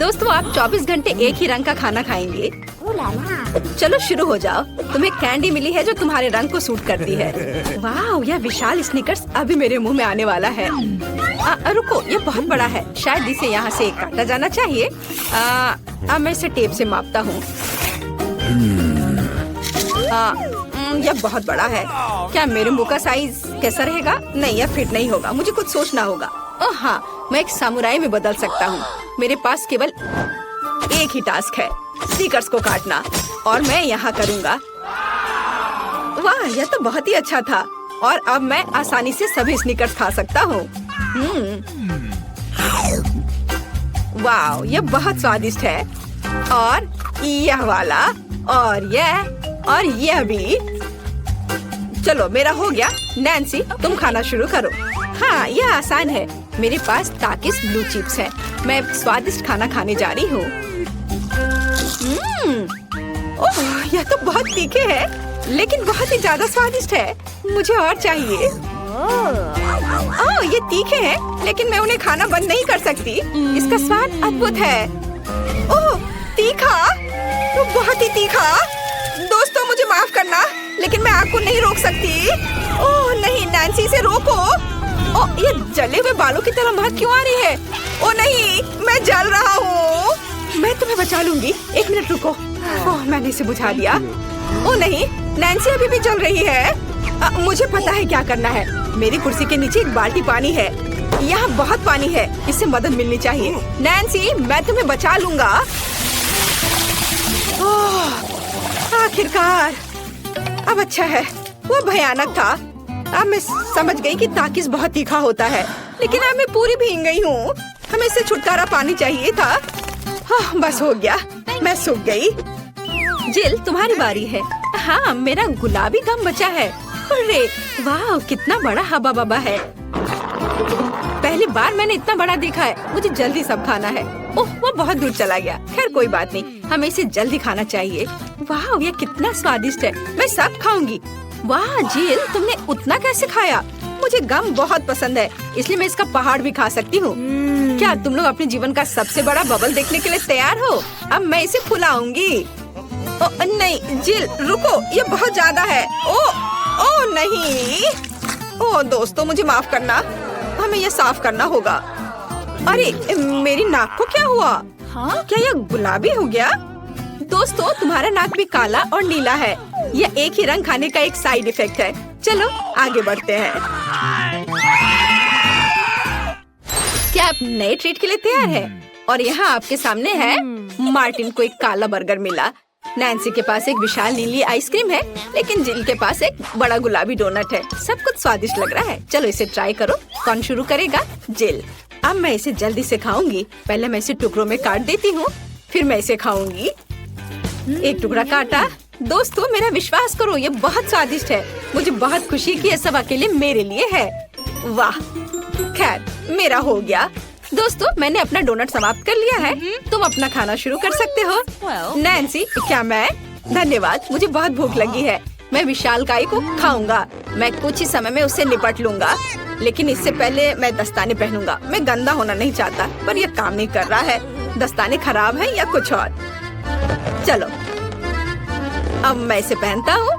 दोस्तों, आप 24 घंटे एक ही रंग का खाना खाएंगे? चलो शुरू हो जाओ। तुम्हें कैंडी मिली है जो तुम्हारे रंग को सूट करती है। वाह, यह विशाल स्निकर्स अभी मेरे मुंह में आने वाला है। रुको, ये बहुत बड़ा है। शायद इसे यहाँ से काटा जाना चाहिए। अब मैं इसे टेप से मापता हूँ। यह बहुत बड़ा है। क्या मेरे मुंह का साइज कैसा रहेगा? नहीं, यह फिट नहीं होगा। मुझे कुछ सोचना होगा। ओह हाँ, मैं एक सामुराई में बदल सकता हूँ। मेरे पास केवल एक ही टास्क है, स्नीकर्स को काटना, और मैं यहाँ करूँगा। वाह, यह तो बहुत ही अच्छा था। और अब मैं आसानी से सभी स्नीकर्स खा सकता हूँ। वाह, यह बहुत स्वादिष्ट है। और यह वाला, और यह भी। चलो, मेरा हो गया। नैन्सी, तुम खाना शुरू करो। हाँ, यह आसान है। मेरे पास ताकिस ब्लू चिप्स है। मैं स्वादिष्ट खाना खाने जा रही हूँ। ओह, यह तो बहुत तीखे है, लेकिन बहुत ही ज्यादा स्वादिष्ट है। मुझे और चाहिए। ओह, ये तीखे हैं, लेकिन मैं उन्हें खाना बंद नहीं कर सकती। इसका स्वाद अद्भुत है। ओह, तीखा, तो बहुत ही तीखा। दोस्तों, मुझे माफ करना, लेकिन मैं आग को नहीं रोक सकती। ओह नहीं, नैन्सी से रोको। ओह, ये जले हुए बालों की तरह महक क्यों आ रही है? ओह नहीं, मैं जल रहा हूँ। मैं तुम्हें बचा लूंगी। एक मिनट रुको। ओह, मैंने इसे बुझा दिया। ओह नहीं, नैन्सी अभी भी जल रही है। मुझे पता है क्या करना है। मेरी कुर्सी के नीचे एक बाल्टी पानी है। यहाँ बहुत पानी है, इससे मदद मिलनी चाहिए। नैन्सी, मैं तुम्हें बचा लूंगा। आखिरकार, अब अच्छा है। वो भयानक था। अब मैं समझ गई कि ताकिस बहुत तीखा होता है, लेकिन अब मैं पूरी भीग गई हूँ। हमें इससे छुटकारा पानी चाहिए था। बस हो गया, मैं सूख गई। जिल, तुम्हारी बारी है। हाँ, मेरा गुलाबी गम बचा है। अरे वाह, कितना बड़ा हबा बबा है। पहली बार मैंने इतना बड़ा देखा है। मुझे जल्दी सब खाना है। ओह, वो बहुत दूर चला गया। खैर कोई बात नहीं, हमें इसे जल्दी खाना चाहिए। वाह, ये कितना स्वादिष्ट है। मैं सब खाऊंगी। वाह जिल, तुमने उतना कैसे खाया? मुझे गम बहुत पसंद है, इसलिए मैं इसका पहाड़ भी खा सकती हूँ। क्या तुम लोग अपने जीवन का सबसे बड़ा बबल देखने के लिए तैयार हो? अब मैं इसे फुलाऊंगी। नहीं जिल, रुको, ये बहुत ज्यादा है। ओ नहीं। ओ दोस्तों, मुझे माफ करना, हमें ये साफ करना होगा। अरे मेरी नाक को क्या हुआ? हाँ? क्या यह गुलाबी हो गया? दोस्तों, तुम्हारा नाक भी काला और नीला है। यह एक ही रंग खाने का एक साइड इफेक्ट है। चलो आगे बढ़ते हैं। क्या आप नए ट्रीट के लिए तैयार हैं? और यहाँ आपके सामने है। मार्टिन को एक काला बर्गर मिला। नैन्सी के पास एक विशाल नीली आइसक्रीम है, लेकिन जिल के पास एक बड़ा गुलाबी डोनट है। सब कुछ स्वादिष्ट लग रहा है। चलो इसे ट्राई करो। कौन शुरू करेगा? जिल। अब मैं इसे जल्दी से खाऊंगी। पहले मैं इसे टुकड़ों में काट देती हूँ, फिर मैं इसे खाऊंगी। एक टुकड़ा काटा। दोस्तों, मेरा विश्वास करो, ये बहुत स्वादिष्ट है। मुझे बहुत खुशी कि ये सब अकेले मेरे लिए है। वाह, खैर मेरा हो गया। दोस्तों, मैंने अपना डोनट समाप्त कर लिया है। तुम अपना खाना शुरू कर सकते हो। नैन्सी, क्या मैं? धन्यवाद, मुझे बहुत भूख लगी है। मैं विशालकाय को खाऊंगा। मैं कुछ ही समय में उससे निपट लूंगा, लेकिन इससे पहले मैं दस्ताने पहनूंगा। मैं गंदा होना नहीं चाहता, पर यह काम नहीं कर रहा है। दस्ताने खराब है या कुछ और। चलो, अब मैं इसे पहनता हूँ।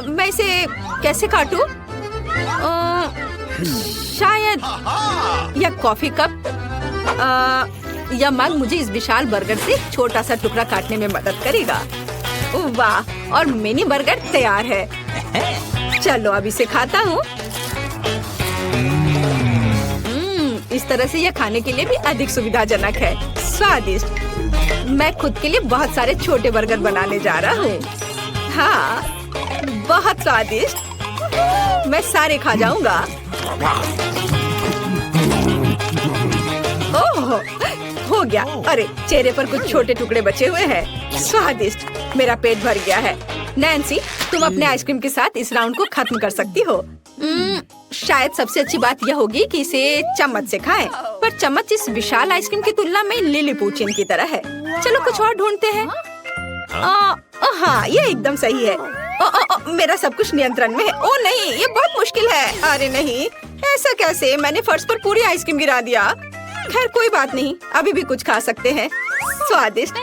मैं इसे कैसे काटूं? शायद यह कॉफी कप या मग मुझे इस विशाल बर्गर से छोटा सा टुकड़ा काटने में मदद करेगा। वाह, और मिनी बर्गर तैयार है। चलो अब इसे खाता हूँ। इस तरह से यह खाने के लिए भी अधिक सुविधाजनक है। स्वादिष्ट। मैं खुद के लिए बहुत सारे छोटे बर्गर बनाने जा रहा हूँ। हाँ, बहुत स्वादिष्ट। मैं सारे खा जाऊंगा। ओह, हो गया। अरे चेहरे पर कुछ छोटे टुकड़े बचे हुए हैं। स्वादिष्ट। मेरा पेट भर गया है। नैन्सी, तुम अपने आइसक्रीम के साथ इस राउंड को खत्म कर सकती हो। शायद सबसे अच्छी बात यह होगी कि इसे चम्मच से खाएं। पर चम्मच इस विशाल आइसक्रीम की तुलना में लिलीपुचिन की तरह है। चलो कुछ और ढूंढते हैं। हाँ, ये एकदम सही है। मेरा सब कुछ नियंत्रण में है। ओ नहीं, ये बहुत मुश्किल है। अरे नहीं, ऐसा कैसे? मैंने फर्श पर पूरी आइसक्रीम गिरा दिया। खैर कोई बात नहीं, अभी भी कुछ खा सकते हैं। स्वादिष्ट।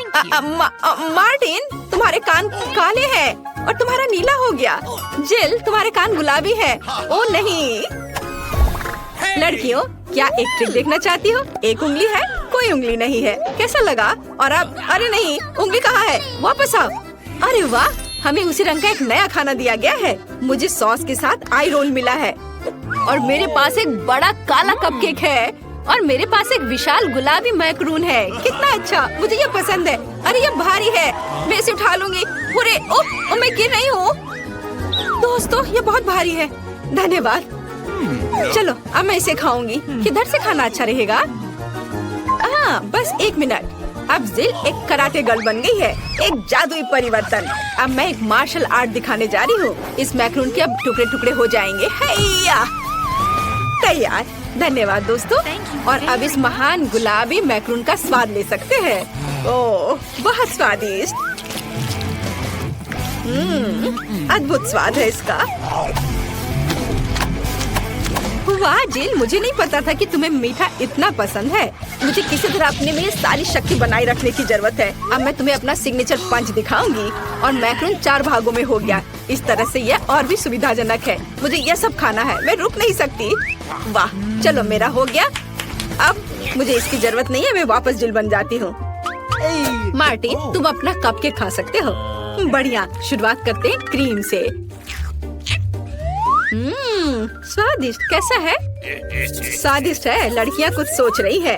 मार्टिन, तुम्हारे कान काले हैं और तुम्हारा नीला हो गया। जिल, तुम्हारे कान गुलाबी है। ओ नहीं। लड़कियों, क्या एक ट्रिक देखना चाहती हो? एक उंगली है, कोई उंगली नहीं है। कैसा लगा? और अब अरे नहीं, उंगली कहाँ है? वापस आओ। अरे वाह, हमें उसी रंग का एक नया खाना दिया गया है। मुझे सॉस के साथ आई रोल मिला है और मेरे पास एक बड़ा काला कपकेक है और मेरे पास एक विशाल गुलाबी मैक्रून है। कितना अच्छा, मुझे ये पसंद है। अरे ये भारी है, मैं इसे उठा लूंगी। अरे ओह, मैं गिर रही हूँ। दोस्तों, ये बहुत भारी है। धन्यवाद। चलो, अब मैं इसे खाऊंगी। किधर से खाना अच्छा रहेगा? बस 1 मिनट। अब जिल एक कराटे गर्ल बन गई है, एक जादुई परिवर्तन। अब मैं एक मार्शल आर्ट दिखाने जा रही हूँ। इस मैक्रून के अब टुकड़े टुकड़े हो जाएंगे। हैया, तैयार। धन्यवाद दोस्तों। और अब इस महान गुलाबी मैक्रून का स्वाद ले सकते हैं। ओह, बहुत स्वादिष्ट। अद्भुत स्वाद है इसका। वाह जिल, मुझे नहीं पता था कि तुम्हें मीठा इतना पसंद है। मुझे किसी तरह अपने में सारी शक्ति बनाए रखने की जरूरत है। अब मैं तुम्हें अपना सिग्नेचर पंच दिखाऊंगी और मैक्रून 4 भागों में हो गया। इस तरह से यह और भी सुविधाजनक है। मुझे यह सब खाना है, मैं रुक नहीं सकती। वाह, चलो मेरा हो गया। अब मुझे इसकी जरूरत नहीं है, मैं वापस जिल बन जाती हूँ। मार्टिन, तुम अपना कपकेक खा सकते हो। बढ़िया, शुरुआत करते हैं क्रीम से। स्वादिष्ट। कैसा है? स्वादिष्ट है। लड़कियाँ कुछ सोच रही है।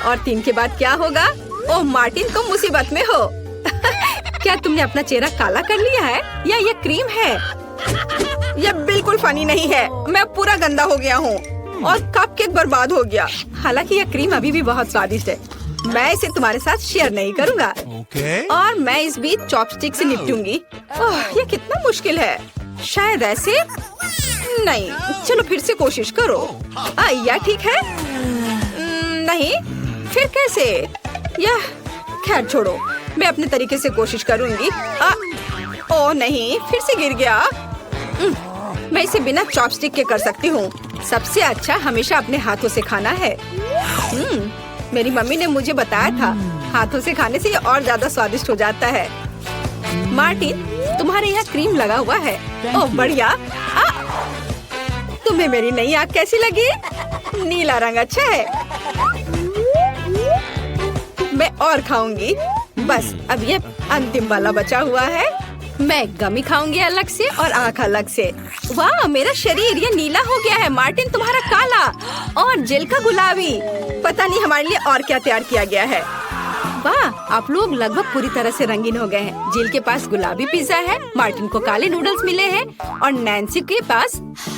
और 3 के बाद क्या होगा? ओह मार्टिन, तुम मुसीबत में हो। क्या तुमने अपना चेहरा काला कर लिया है या ये क्रीम है? यह बिल्कुल फनी नहीं है। मैं पूरा गंदा हो गया हूँ और कपकेक बर्बाद हो गया। हालांकि यह क्रीम अभी भी बहुत स्वादिष्ट है। मैं इसे तुम्हारे साथ शेयर नहीं करूँगा। और मैं इस बीच चॉपस्टिक से निपटूंगी। ओह, ये कितना मुश्किल है। शायद ऐसे नहीं। चलो फिर से कोशिश करो। यह ठीक है? नहीं, फिर कैसे? यह खैर छोड़ो, मैं अपने तरीके से कोशिश करूंगी। ओह नहीं, फिर से गिर गया। मैं इसे बिना चॉपस्टिक के कर सकती हूँ। सबसे अच्छा हमेशा अपने हाथों से खाना है। मेरी मम्मी ने मुझे बताया था, हाथों से खाने से ये और ज्यादा स्वादिष्ट हो जाता है। मार्टिन, तुम्हारे यहाँ क्रीम लगा हुआ है। ओह बढ़िया। तुम्हें मेरी नई आँख कैसी लगी? नीला रंग अच्छा है। मैं और खाऊंगी। बस अब ये अंतिम वाला बचा हुआ है। मैं गमी खाऊंगी अलग से और आँख अलग से। वाह, मेरा शरीर ये नीला हो गया है। मार्टिन, तुम्हारा काला और जिल का गुलाबी। पता नहीं हमारे लिए और क्या तैयार किया गया है। वाह, आप लोग लगभग पूरी तरह से रंगीन हो गए हैं। जिल के पास गुलाबी पिज्जा है, मार्टिन को काले नूडल्स मिले हैं और नैन्सी के पास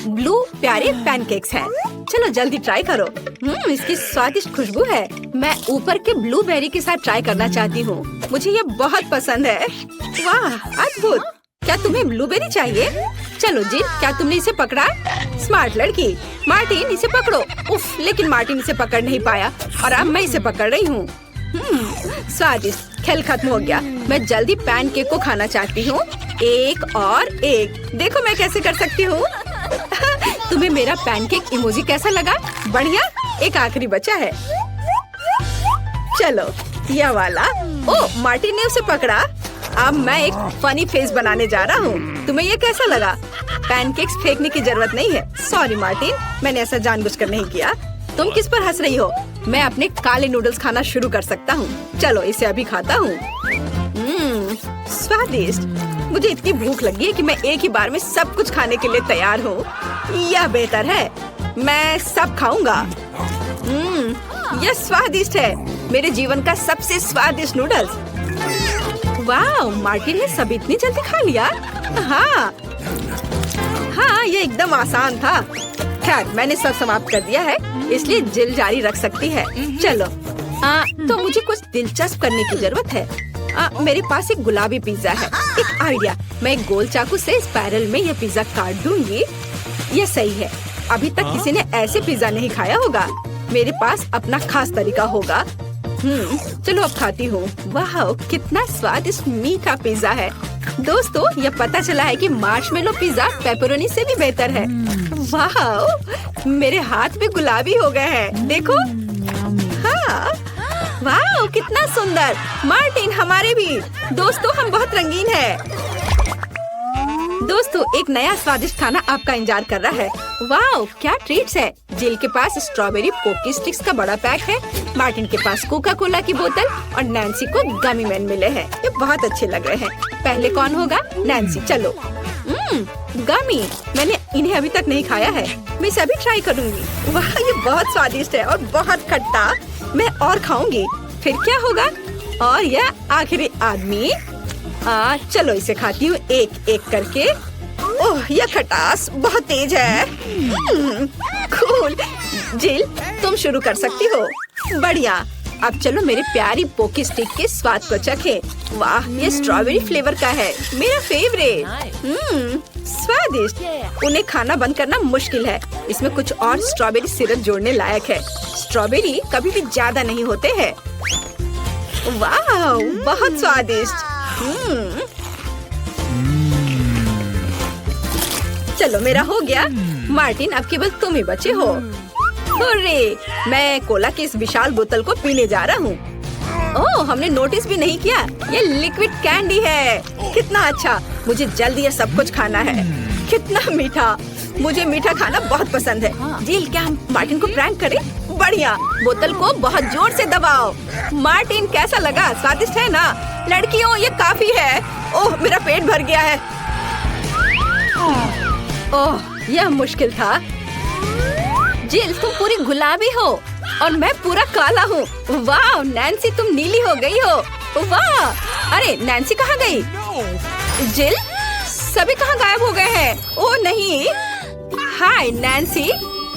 ब्लू प्यारे पैनकेक्स हैं। चलो जल्दी ट्राई करो। इसकी स्वादिष्ट खुशबू है। मैं ऊपर के ब्लूबेरी के साथ ट्राई करना चाहती हूँ। मुझे ये बहुत पसंद है। वाह, अद्भुत। क्या तुम्हें ब्लूबेरी चाहिए? चलो जिल, क्या तुमने इसे पकड़ा? स्मार्ट लड़की। मार्टिन, इसे पकड़ो। उफ, लेकिन मार्टिन इसे पकड़ नहीं पाया और अब मैं इसे पकड़ रही हूँ। स्वादिष्ट। खेल खत्म हो गया। मैं जल्दी पैनकेक को खाना चाहती हूँ। एक और एक। देखो मैं कैसे कर सकती हूँ। तुम्हें मेरा पैनकेक इमोजी कैसा लगा? बढ़िया। एक आखिरी बचा है। चलो यह वाला। ओह, मार्टिन ने उसे पकड़ा। अब मैं एक फनी फेस बनाने जा रहा हूँ। तुम्हें ये कैसा लगा? पैनकेक्स फेंकने की जरूरत नहीं है। सॉरी मार्टिन, मैंने ऐसा जानबूझकर नहीं किया। तुम किस पर हंस रही हो? मैं अपने काले नूडल्स खाना शुरू कर सकता हूँ। चलो इसे अभी खाता हूँ। स्वादिष्ट। मुझे इतनी भूख लगी है कि मैं एक ही बार में सब कुछ खाने के लिए तैयार हूँ। यह बेहतर है। मैं सब खाऊंगा। यह स्वादिष्ट है। मेरे जीवन का सबसे स्वादिष्ट नूडल्स। वाह, मार्टिन ने सब इतनी जल्दी खा लिया। हाँ, ये एकदम आसान था। खैर, मैंने सब समाप्त कर दिया है, इसलिए जिल जारी रख सकती है। चलो, तो मुझे कुछ दिलचस्प करने की जरूरत है। मेरे पास एक गुलाबी पिज्जा है। एक आइडिया, मैं एक गोल चाकू से स्पाइरल में यह पिज्जा काट दूंगी। यह सही है। अभी तक किसी ने ऐसे पिज्जा नहीं खाया होगा। मेरे पास अपना खास तरीका होगा। चलो अब खाती हूँ। वाह, कितना स्वादिष्ट मीठा पिज्जा है। दोस्तों, यह पता चला है कि मार्शमेलो पिज्जा पेपरोनी से भी बेहतर है। वाह, मेरे हाथ भी गुलाबी हो गए हैं। देखो। वाह कितना सुंदर। मार्टिन हमारे भी। दोस्तों हम बहुत रंगीन हैं। दोस्तों एक नया स्वादिष्ट खाना आपका इंतजार कर रहा है। वाह क्या ट्रीट्स है। जिल के पास स्ट्रॉबेरी पोकी स्टिक्स का बड़ा पैक है। मार्टिन के पास कोका कोला की बोतल और नैन्सी को गमी मैन मिले हैं। ये बहुत अच्छे लग रहे हैं। पहले कौन होगा? नैन्सी। चलो। गमी, मैंने इन्हें अभी तक नहीं खाया है। मैं इसे अभी ट्राई करूंगी। वाह ये बहुत स्वादिष्ट है और बहुत खट्टा। मैं और खाऊंगी। फिर क्या होगा? और यह आखिरी आदमी। चलो इसे खाती हूँ एक एक करके। ओह यह खटास बहुत तेज है। कूल। जिल तुम शुरू कर सकती हो। बढ़िया। अब चलो मेरे प्यारी पोकी स्टिक के स्वाद को चखें। वाह ये स्ट्रॉबेरी फ्लेवर का है, मेरा फेवरेट। स्वादिष्ट। उन्हें खाना बंद करना मुश्किल है। इसमें कुछ और स्ट्रॉबेरी सिरप जोड़ने लायक है। स्ट्रॉबेरी कभी भी ज्यादा नहीं होते हैं। वाह बहुत स्वादिष्ट। चलो मेरा हो गया। मार्टिन अब केवल तुम ही बचे हो। अरे मैं कोला की इस विशाल बोतल को पीने जा रहा हूँ। ओह हमने नोटिस भी नहीं किया। ये लिक्विड कैंडी है। कितना अच्छा। मुझे जल्दी ये सब कुछ खाना है। कितना मीठा। मुझे मीठा खाना बहुत पसंद है। जिल क्या हम मार्टिन को प्रैंक करें? बढ़िया। बोतल को बहुत जोर से दबाओ। मार्टिन कैसा लगा? स्वादिष्ट है ना? लड़कियों ये काफी है। ओह मेरा पेट भर गया है। ओह यह मुश्किल था। जिल तुम पूरी गुलाबी हो और मैं पूरा काला हूँ। वाह नैन्सी तुम नीली हो गई हो। वाह अरे नैन्सी कहाँ गई? जिल सभी कहाँ गायब हो गए हैं? ओह नहीं। हाय नैन्सी।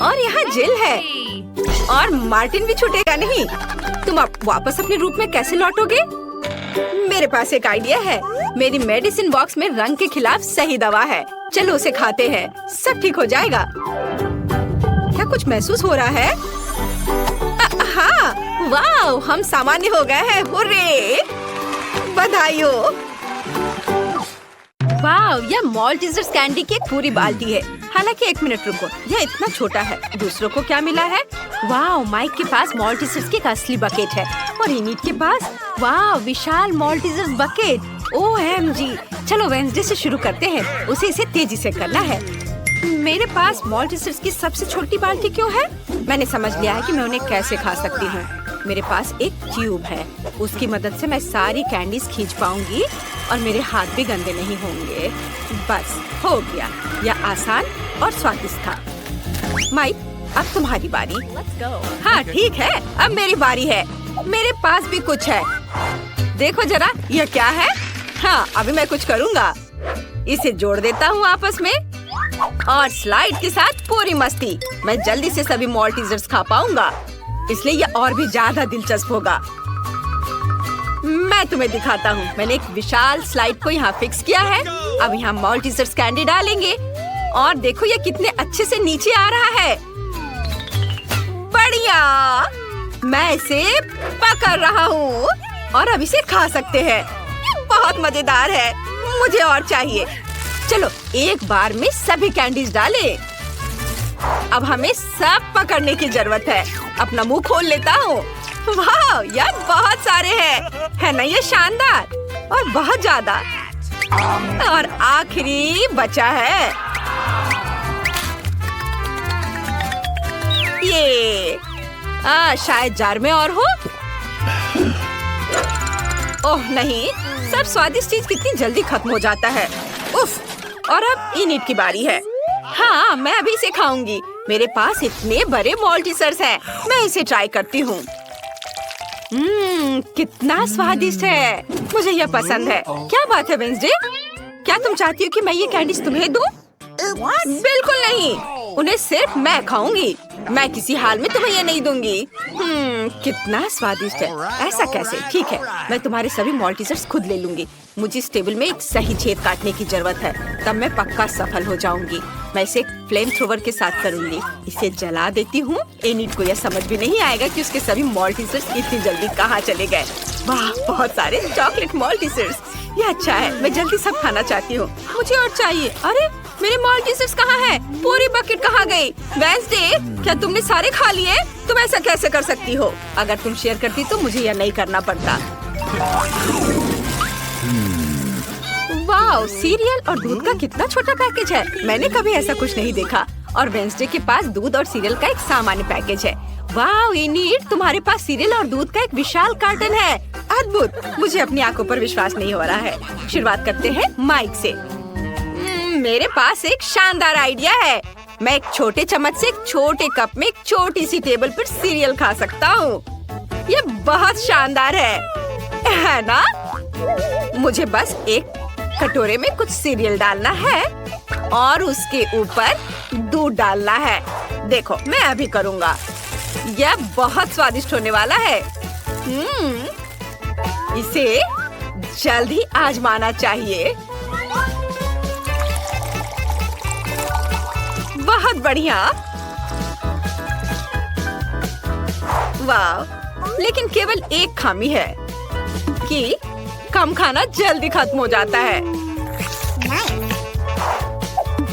और यहाँ जिल है और मार्टिन भी छूटेगा नहीं। तुम अब वापस अपने रूप में कैसे लौटोगे? मेरे पास एक आइडिया है। मेरी मेडिसिन बॉक्स में रंग के खिलाफ सही दवा है। चलो उसे खाते हैं, सब ठीक हो जाएगा। क्या कुछ महसूस हो रहा है? हाँ वाह हम सामान्य हो गए हैं। हुर्रे बधाई हो। वाह यह मॉल्टीजर्स कैंडी की एक पूरी बाल्टी है। हालांकि एक मिनट रुको, यह इतना छोटा है। दूसरों को क्या मिला है? वाह माइक के पास मॉल्टीजर्स की एक असली बकेट है और इनिट के पास वाह विशाल मॉल्टीजर्स बकेट। OMG। चलो वेंसडे से शुरू करते हैं। उसे इसे तेजी से करना है। मेरे पास मॉल्टीजर्स की सबसे छोटी बाल्टी क्यों है? मैंने समझ लिया है कि मैं उन्हें कैसे खा सकती हूँ। मेरे पास एक ट्यूब है। उसकी मदद से मैं सारी कैंडीज खींच पाऊंगी और मेरे हाथ भी गंदे नहीं होंगे। बस हो गया। यह आसान और स्वादिष्ट था। माइक अब तुम्हारी बारी। हाँ ठीक है अब मेरी बारी है। मेरे पास भी कुछ है। देखो जरा यह क्या है? हाँ अभी मैं कुछ करूँगा। इसे जोड़ देता हूँ आपस में और स्लाइड के साथ पूरी मस्ती। मैं जल्दी से सभी मॉल्टीजर्स खा पाऊंगा, इसलिए यह और भी ज्यादा दिलचस्प होगा। मैं तुम्हें दिखाता हूँ। मैंने एक विशाल स्लाइड को यहाँ फिक्स किया है। अब यहाँ मॉल्टीजर्स कैंडी डालेंगे और देखो ये कितने अच्छे से नीचे आ रहा है। बढ़िया। मैं इसे पकड़ रहा हूँ और अब इसे खा सकते हैं। ये बहुत मजेदार है। मुझे और चाहिए। चलो एक बार में सभी कैंडीज डालें। अब हमें सब पकड़ने की जरूरत है। अपना मुंह खोल लेता हूँ। वाह यार बहुत सारे हैं, है ना? ये शानदार और बहुत ज्यादा। और आखिरी बचा है ये। शायद जार में और हो। ओह नहीं, सब स्वादिष्ट चीज कितनी जल्दी खत्म हो जाता है। उफ। और अब इनिट की बारी है। हाँ मैं अभी इसे खाऊंगी। मेरे पास इतने बड़े मॉल्टीजर्स हैं। मैं इसे ट्राई करती हूँ। कितना स्वादिष्ट है। मुझे यह पसंद है। क्या बात है वेंसडे? क्या तुम चाहती हो कि मैं ये कैंडीज तुम्हें दूँ? बिल्कुल नहीं। उन्हें सिर्फ मैं खाऊंगी। मैं किसी हाल में तुम्हें ये नहीं दूंगी। कितना स्वादिष्ट है। ऐसा कैसे? ठीक है मैं तुम्हारे सभी मॉल्टीजर्स खुद ले लूंगी। मुझे इस टेबल में एक सही छेद काटने की जरूरत है, तब मैं पक्का सफल हो जाऊंगी। मैं इसे एक फ्लेम थ्रोवर के साथ करूंगी। इसे जला देती हूँ। एनिट को यह समझ भी नहीं आएगा कि उसके सभी मॉल्टीजर्स इतनी जल्दी कहाँ चले गए। वाह बहुत सारे चॉकलेट मॉल्टीजर्स। ये अच्छा है। मैं जल्दी सब खाना चाहती हूँ। मुझे और चाहिए। अरे मेरे माल्टी चिप्स कहाँ है? पूरी बकेट कहाँ गई? वेंसडे, क्या तुमने सारे खा लिए? तुम ऐसा कैसे कर सकती हो? अगर तुम शेयर करती तो मुझे यह नहीं करना पड़ता। वाओ, सीरियल और दूध का कितना छोटा पैकेज है। मैंने कभी ऐसा कुछ नहीं देखा। और वेंसडे के पास दूध और सीरियल का एक सामान्य पैकेज है। वाओ इनिट, तुम्हारे पास सीरियल और दूध का एक विशाल कार्टन है। अद्भुत, मुझे अपनी आंखों पर विश्वास नहीं हो रहा है। शुरुआत करते हैं माइक से। मेरे पास एक शानदार आइडिया है। मैं एक छोटे चम्मच से एक छोटे कप में एक छोटी सी टेबल पर सीरियल खा सकता हूँ। ये बहुत शानदार है ना? मुझे बस एक कटोरे में कुछ सीरियल डालना है और उसके ऊपर दूध डालना है। देखो, मैं अभी करूँगा। यह बहुत स्वादिष्ट होने वाला है। इसे जल्द ही आजमाना चाहिए। बहुत बढ़िया। वाह, लेकिन केवल एक खामी है कि कम खाना जल्दी खत्म हो जाता है।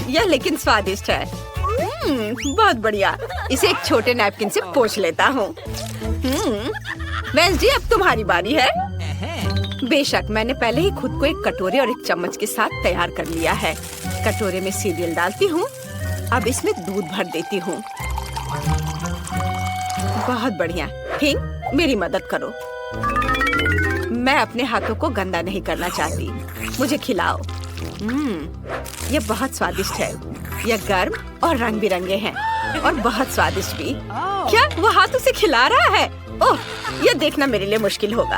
यह लेकिन स्वादिष्ट है। बहुत बढ़िया। इसे एक छोटे नैपकिन से पोंछ लेता हूँ। वेंसडे, अब तुम्हारी बारी है। बेशक, मैंने पहले ही खुद को एक कटोरे और एक चम्मच के साथ तैयार कर लिया है। कटोरे में सीरियल डालती हूँ। अब इसमें दूध भर देती हूँ। बहुत बढ़िया। थिंक, मेरी मदद करो। मैं अपने हाथों को गंदा नहीं करना चाहती। मुझे खिलाओ। यह बहुत स्वादिष्ट है। यह गर्म और रंग बिरंगे हैं और बहुत स्वादिष्ट भी। क्या वो हाथों से खिला रहा है? ओह, यह देखना मेरे लिए मुश्किल होगा।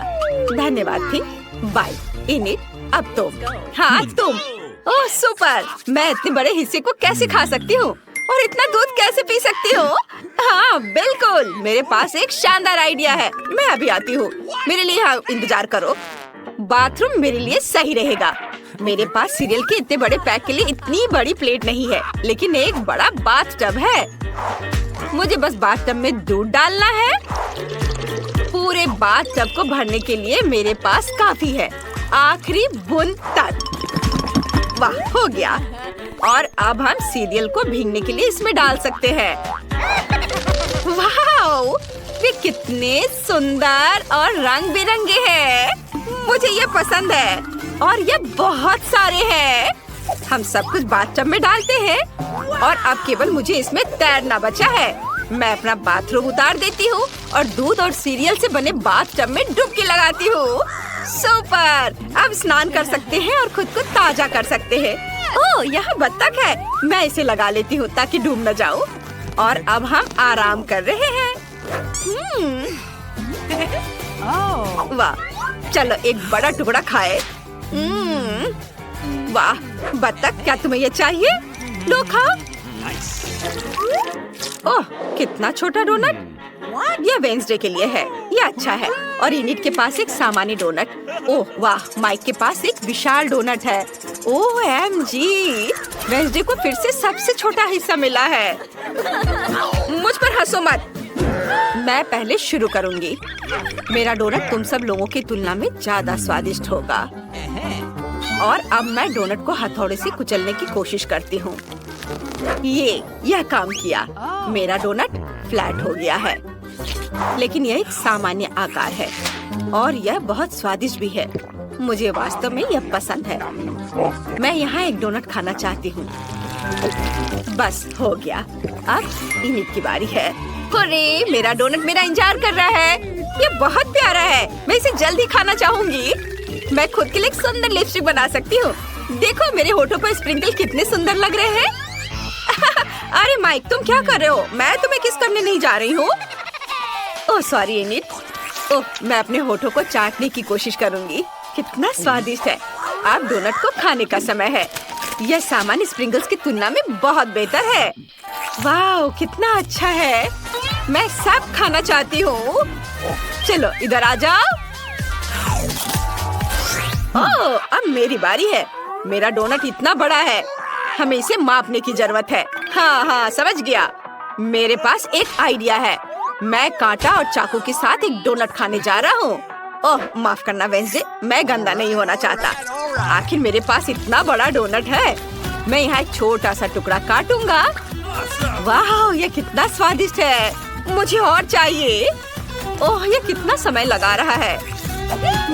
धन्यवाद थी। बाय इनिट, अब तुम। हाँ, तुम। ओह सुपर, मैं इतने बड़े हिस्से को कैसे खा सकती हूँ और इतना दूध कैसे पी सकती हूँ? हाँ बिल्कुल, मेरे पास एक शानदार आइडिया है। मैं अभी आती हूँ। मेरे लिए यहाँ इंतजार करो। बाथरूम मेरे लिए सही रहेगा। मेरे पास सीरियल के इतने बड़े पैक के लिए इतनी बड़ी प्लेट नहीं है, लेकिन एक बड़ा बाथ टब है। मुझे बस बाथ टब में दूध डालना है। पूरे बाथ टब को भरने के लिए मेरे पास काफी है। आखिरी बूंद तक। वाह, हो गया। और अब हम सीरियल को भीगने के लिए इसमें डाल सकते हैं। वाह, वे कितने सुंदर और रंग बिरंगे हैं। मुझे ये पसंद है और ये बहुत सारे हैं। हम सब कुछ बाथटब में डालते हैं और अब केवल मुझे इसमें तैरना बचा है। मैं अपना बाथरूम उतार देती हूँ और दूध और सीरियल से बने बाथटब में डुबकी लगाती हूँ। सुपर, अब स्नान कर सकते हैं और खुद को ताजा कर सकते हैं। ओह, यहाँ बत्तख है। मैं इसे लगा लेती हूँ ताकि डूब न जाऊँ। और अब हम आराम कर रहे हैं। वाह, चलो एक बड़ा टुकड़ा खाए। वाह बत्तख, क्या तुम्हें ये चाहिए? लो खाओ। ओह, कितना छोटा डोनट। यह वेंसडे के लिए है। यह अच्छा है। और इनिट के पास एक सामान्य डोनट। ओह वाह, माइक के पास एक विशाल डोनट है। OMG, वेंसडे को फिर से सबसे छोटा हिस्सा मिला है। मुझ पर हंसो मत। मैं पहले शुरू करूंगी। मेरा डोनट तुम सब लोगों की तुलना में ज्यादा स्वादिष्ट होगा। और अब मैं डोनट को हथौड़े से कुचलने की कोशिश करती हूँ। यह काम किया। मेरा डोनट फ्लैट हो गया है, लेकिन यह एक सामान्य आकार है और यह बहुत स्वादिष्ट भी है। मुझे वास्तव में यह पसंद है। मैं यहाँ एक डोनट खाना चाहती हूँ। बस हो गया। अब इनिट की बारी है। अरे, मेरा डोनट मेरा इंतजार कर रहा है। ये बहुत प्यारा है। मैं इसे जल्दी खाना चाहूंगी। मैं खुद के लिए एक सुंदर लिपस्टिक बना सकती हूँ। देखो मेरे होठों पर स्प्रिंकल कितने सुंदर लग रहे हैं। अरे माइक, तुम क्या कर रहे हो? मैं तुम्हें किस करने नहीं जा रही हूँ। Oh sorry init. ओह, मैं अपने होठों को चाटने की कोशिश करूंगी। कितना स्वादिष्ट है। अब डोनट को खाने का समय है। यह सामान्य स्प्रिंकल्स की तुलना में बहुत बेहतर है। वाह, कितना अच्छा है। मैं सब खाना चाहती हूँ। चलो इधर आ जाओ। ओह, अब मेरी बारी है। मेरा डोनट इतना बड़ा है, हमें इसे मापने की जरूरत है। हाँ, समझ गया। मेरे पास एक आइडिया है। मैं कांटा और चाकू के साथ एक डोनट खाने जा रहा हूँ। ओह, माफ करना वेंसडे, मैं गंदा नहीं होना चाहता। आखिर मेरे पास इतना बड़ा डोनट है। मैं यहाँ एक छोटा सा टुकड़ा काटूंगा। वाह, ये कितना स्वादिष्ट है। मुझे और चाहिए। ओह, ये कितना समय लगा रहा है।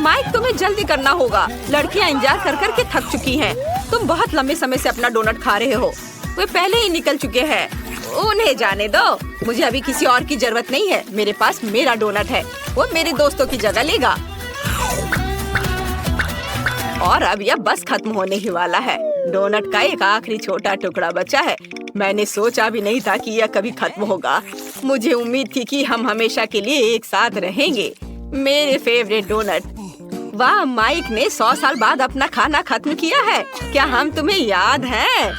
माइक, तुम्हें जल्दी करना होगा। लड़कियाँ इंतजार कर कर के थक चुकी हैं। तुम बहुत लंबे समय से अपना डोनट खा रहे हो। वे पहले ही निकल चुके हैं। उन्हें जाने दो। मुझे अभी किसी और की जरूरत नहीं है। मेरे पास मेरा डोनट है। वो मेरे दोस्तों की जगह लेगा। और अब यह बस खत्म होने ही वाला है। डोनट का एक आखिरी छोटा टुकड़ा बचा है। मैंने सोचा भी नहीं था कि यह कभी खत्म होगा। मुझे उम्मीद थी कि हम हमेशा के लिए एक साथ रहेंगे। मेरे फेवरेट डोनट। वाह, माइक ने 100 साल बाद अपना खाना खत्म किया है। क्या हम तुम्हें याद हैं?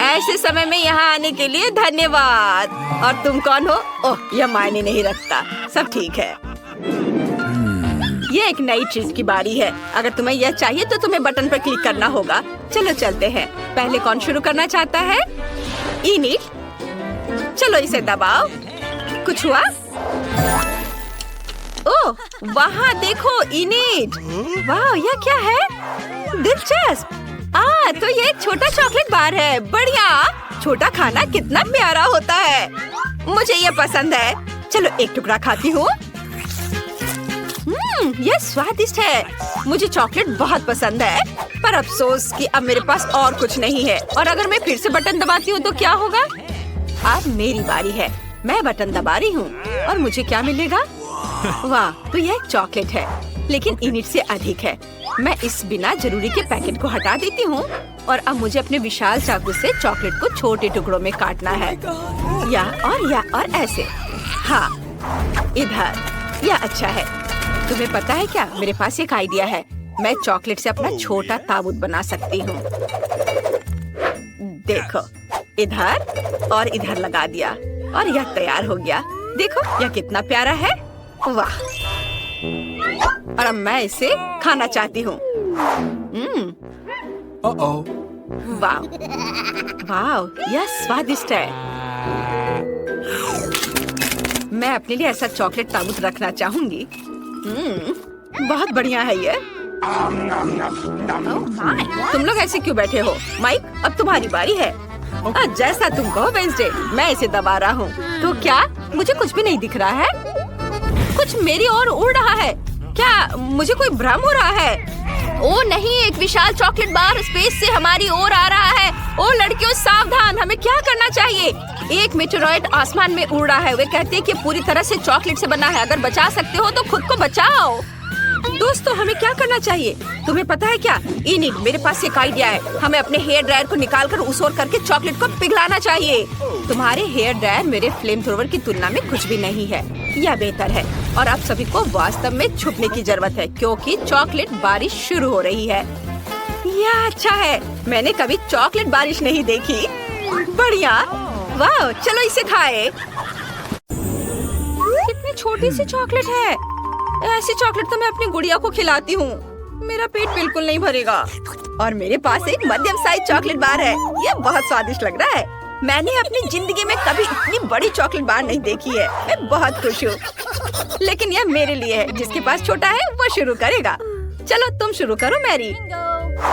ऐसे समय में यहाँ आने के लिए धन्यवाद। और तुम कौन हो? ओह, यह मायने नहीं रखता। सब ठीक है। ये एक नई चीज की बारी है। अगर तुम्हें यह चाहिए तो तुम्हें बटन पर क्लिक करना होगा। चलो चलते हैं। पहले कौन शुरू करना चाहता है? इनिट। चलो इसे दबाओ। कुछ हुआ? ओह, वहाँ देखो इनिट। वाह, यह क्या है? दिलचस्प। तो ये एक छोटा चॉकलेट बार है। बढ़िया। छोटा खाना कितना प्यारा होता है। मुझे ये पसंद है। चलो एक टुकड़ा खाती हूँ। यह स्वादिष्ट है। मुझे चॉकलेट बहुत पसंद है, पर अफसोस कि अब मेरे पास और कुछ नहीं है। और अगर मैं फिर से बटन दबाती हूँ तो क्या होगा? अब मेरी बारी है। मैं बटन दबा रही हूँ और मुझे क्या मिलेगा? वाह, तो यह एक चॉकलेट है, लेकिन इनिट से अधिक है। मैं इस बिना जरूरी के पैकेट को हटा देती हूँ और अब मुझे अपने विशाल चाकू से चॉकलेट को छोटे टुकड़ों में काटना है। या और ऐसे। हाँ, इधर। यह अच्छा है। तुम्हें पता है क्या, मेरे पास एक आइडिया है। मैं चॉकलेट से अपना छोटा ताबूत बना सकती हूँ। देखो, इधर और इधर लगा दिया और यह तैयार हो गया। देखो, यह कितना प्यारा है। वाह। और अब मैं इसे खाना चाहती हूँ। वाह वाह, यह स्वादिष्ट है। मैं अपने लिए ऐसा चॉकलेट ताबूत रखना चाहूंगी। बहुत बढ़िया है ये। तुम लोग ऐसे क्यों बैठे हो? माइक, अब तुम्हारी बारी है। जैसा तुम कहो वेंसडे। मैं इसे दबा रहा हूँ। तो क्या मुझे कुछ भी नहीं दिख रहा है? कुछ मेरी ओर उड़ रहा है। क्या मुझे कोई भ्रम हो रहा है? ओ नहीं, एक विशाल चॉकलेट बार स्पेस से हमारी ओर आ रहा है। ओ लड़कियों, सावधान। हमें क्या करना चाहिए? एक मेटेरॉइड आसमान में उड़ रहा है। वे कहते हैं कि पूरी तरह से चॉकलेट से बना है। अगर बचा सकते हो तो खुद को बचाओ। दोस्तों, हमें क्या करना चाहिए? तुम्हें पता है क्या? इनिट, मेरे पास एक आइडिया है। हमें अपने हेयर ड्रायर को निकालकर उस ओर करके चॉकलेट को पिघलाना चाहिए। तुम्हारे हेयर ड्रायर मेरे फ्लेम थ्रोवर की तुलना में कुछ भी नहीं है। यह बेहतर है। और अब सभी को वास्तव में छुपने की जरूरत है, क्योंकि चॉकलेट बारिश शुरू हो रही है। यह अच्छा है। मैंने कभी चॉकलेट बारिश नहीं देखी। बढ़िया। वाह, चलो इसे खाए। कितनी छोटी सी चॉकलेट है। ऐसी चॉकलेट तो मैं अपनी गुड़िया को खिलाती हूँ। मेरा पेट बिल्कुल नहीं भरेगा। और मेरे पास एक मध्यम साइज चॉकलेट बार है। यह बहुत स्वादिष्ट लग रहा है। मैंने अपनी जिंदगी में कभी इतनी बड़ी चॉकलेट बार नहीं देखी है। मैं बहुत खुश हूँ। लेकिन यह मेरे लिए है। जिसके पास छोटा है वो शुरू करेगा। चलो तुम शुरू करो मैरी।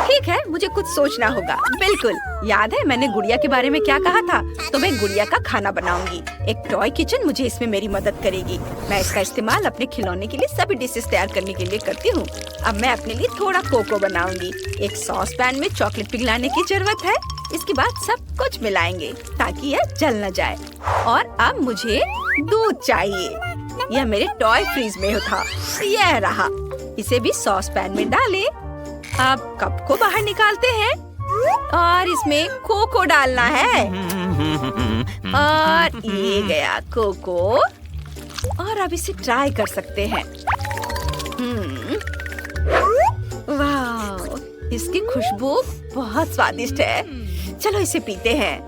ठीक है, मुझे कुछ सोचना होगा। बिल्कुल। याद है मैंने गुड़िया के बारे में क्या कहा था? तो मैं गुड़िया का खाना बनाऊंगी। एक टॉय किचन मुझे इसमें मेरी मदद करेगी। मैं इसका इस्तेमाल अपने खिलौने के लिए सभी डिशेस तैयार करने के लिए करती हूँ। अब मैं अपने लिए थोड़ा कोको बनाऊंगी। एक सॉस पैन में चॉकलेट पिघलाने की जरूरत है। इसके बाद सब कुछ मिलाएंगे ताकि यह जल न जाए। और अब मुझे दूध चाहिए। यह मेरे टॉय फ्रीज में था। यह रहा। इसे भी सॉस पैन में डालें। अब कप को बाहर निकालते हैं और इसमें कोको डालना है। और ये गया कोको। और अब इसे ट्राई कर सकते हैं। वाह, इसकी खुशबू बहुत स्वादिष्ट है। चलो इसे पीते हैं।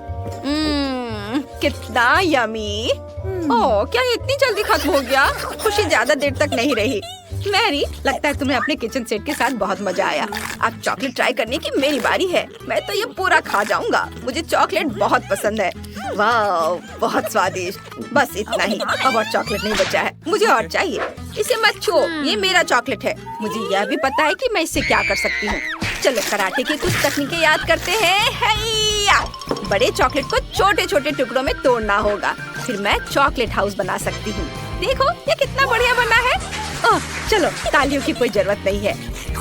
कितना यमी। ओह, क्या ये इतनी जल्दी खत्म हो गया? खुशी ज्यादा देर तक नहीं रही। मैरी, लगता है तुम्हें अपने किचन सेट के साथ बहुत मजा आया। अब चॉकलेट ट्राई करने की मेरी बारी है। मैं तो ये पूरा खा जाऊंगा। मुझे चॉकलेट बहुत पसंद है। वाह, बहुत स्वादिष्ट। बस इतना ही। अब और चॉकलेट नहीं बचा है। मुझे और चाहिए। इसे मत छुओ, ये मेरा चॉकलेट है। मुझे यह भी पता है कि मैं इससे क्या कर सकती हूँ। चलो कराटे की कुछ तकनीकें याद करते हैं। हैया! बड़े चॉकलेट को छोटे छोटे टुकड़ों में तोड़ना होगा, फिर मैं चॉकलेट हाउस बना सकती हूँ। देखो ये कितना बढ़िया बना है। ओह चलो, तालियों की कोई जरूरत नहीं है,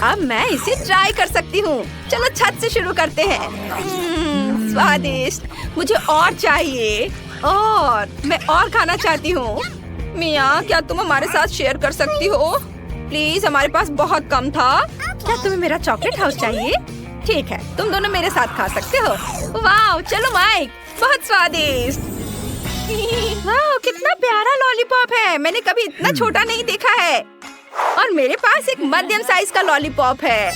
अब मैं इसे ट्राई कर सकती हूँ। चलो छत से शुरू करते हैं। स्वादिष्ट, मुझे और चाहिए, और मैं और खाना चाहती हूँ। मिया, क्या तुम हमारे साथ शेयर कर सकती हो प्लीज? हमारे पास बहुत कम था। क्या तुम्हें मेरा चॉकलेट हाउस चाहिए? ठीक है, तुम दोनों मेरे साथ खा सकते हो। वाह, चलो माइक, बहुत स्वादिष्ट। वाह, कितना प्यारा लॉलीपॉप है, मैंने कभी इतना छोटा नहीं देखा है। और मेरे पास एक मध्यम साइज का लॉलीपॉप है।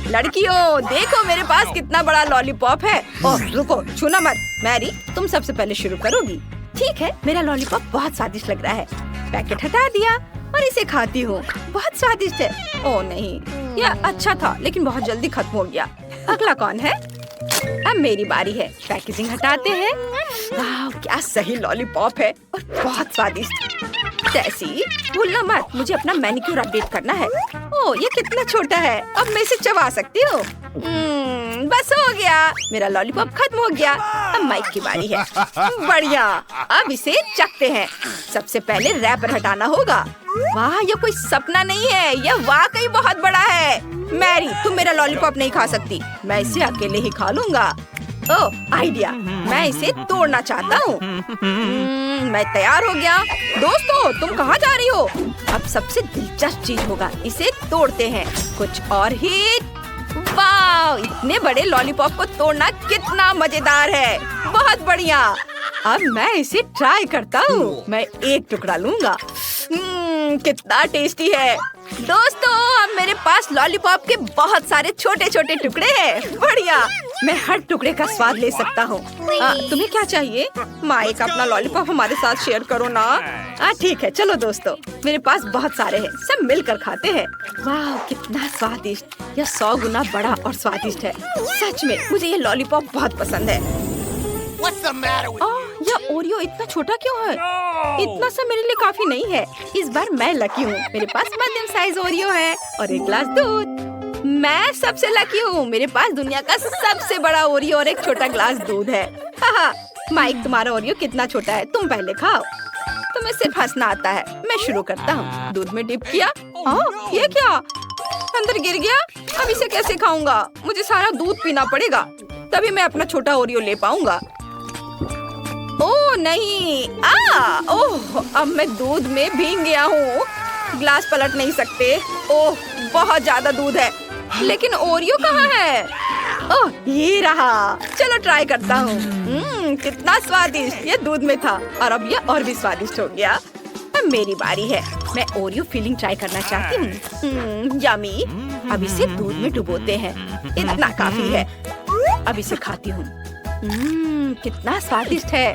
लड़कियों देखो मेरे पास कितना बड़ा लॉलीपॉप है। ओह रुको, छूना मत। मैरी, तुम सबसे पहले शुरू करोगी। ठीक है, मेरा लॉलीपॉप बहुत स्वादिष्ट लग रहा है। पैकेट हटा दिया और इसे खाती हूँ। बहुत स्वादिष्ट है। ओह नहीं, यह अच्छा था लेकिन बहुत जल्दी खत्म हो गया। अगला कौन है? अब मेरी बारी है। पैकेजिंग हटाते हैं। वाह, क्या सही लॉलीपॉप है और बहुत स्वादिष्ट। टेसी, भूलना मत, मुझे अपना मैनिक्योर अपडेट करना है। ओह ये कितना छोटा है, अब मैं इसे चबा सकती हूँ। बस हो गया, मेरा लॉलीपॉप खत्म हो गया। अब माइक की बारी है। बढ़िया, अब इसे चखते हैं। सबसे पहले रैपर हटाना होगा। वाह, ये कोई सपना नहीं है, यह वाकई बहुत बड़ा है। मैरी, तुम मेरा लॉलीपॉप नहीं खा सकती, मैं इसे अकेले ही खा लूंगा। ओह आइडिया, मैं इसे तोड़ना चाहता हूँ। मैं तैयार हो गया। दोस्तों तुम कहाँ जा रही हो? अब सबसे दिलचस्प चीज होगा, इसे तोड़ते हैं। कुछ और हिट। वाह, इतने बड़े लॉलीपॉप को तोड़ना कितना मजेदार है। बहुत बढ़िया, अब मैं इसे ट्राई करता हूँ। मैं एक टुकड़ा लूंगा। कितना टेस्टी है। दोस्तों अब मेरे पास लॉलीपॉप के बहुत सारे छोटे छोटे टुकड़े हैं। बढ़िया, मैं हर टुकड़े का स्वाद ले सकता हूँ। तुम्हें क्या चाहिए? माइक, अपना लॉलीपॉप हमारे साथ शेयर करो ना। ठीक है, चलो दोस्तों, मेरे पास बहुत सारे हैं, सब मिलकर खाते हैं। वाह कितना स्वादिष्ट, यह 100 गुना बड़ा और स्वादिष्ट है। सच में मुझे ये लॉलीपॉप बहुत पसंद है। यह ओरियो इतना छोटा क्यों है? इतना सा मेरे लिए काफी नहीं है। इस बार मैं लकी हूँ, मेरे पास मध्यम साइज ओरियो है और एक ग्लास दूध। मैं सबसे लकी हूँ, मेरे पास दुनिया का सबसे बड़ा ओरियो और एक छोटा ग्लास दूध है। माइक, तुम्हारा ओरियो कितना छोटा है, तुम पहले खाओ। तुम्हें सिर्फ हंसना आता है। मैं शुरू करता हूँ। दूध में डिप किया। ये क्या, अंदर गिर गया? अब इसे कैसे खाऊंगा? मुझे सारा दूध पीना पड़ेगा, तभी मैं अपना छोटा ओरियो ले पाऊंगा। ओह नहीं, ओह अब मैं दूध में भीग गया हूँ। ग्लास पलट नहीं सकते। ओह बहुत ज्यादा दूध है, लेकिन ओरियो कहाँ है? ओह ये रहा, चलो ट्राई करता हूँ। कितना स्वादिष्ट, ये दूध में था और अब ये और भी स्वादिष्ट हो गया। अब मेरी बारी है। मैं ओरियो फिलिंग ट्राई करना चाहती हूँ। यमी। अब इसे दूध में डुबोते हैं, इतना काफी है। अब इसे खाती हूँ। कितना स्वादिष्ट है।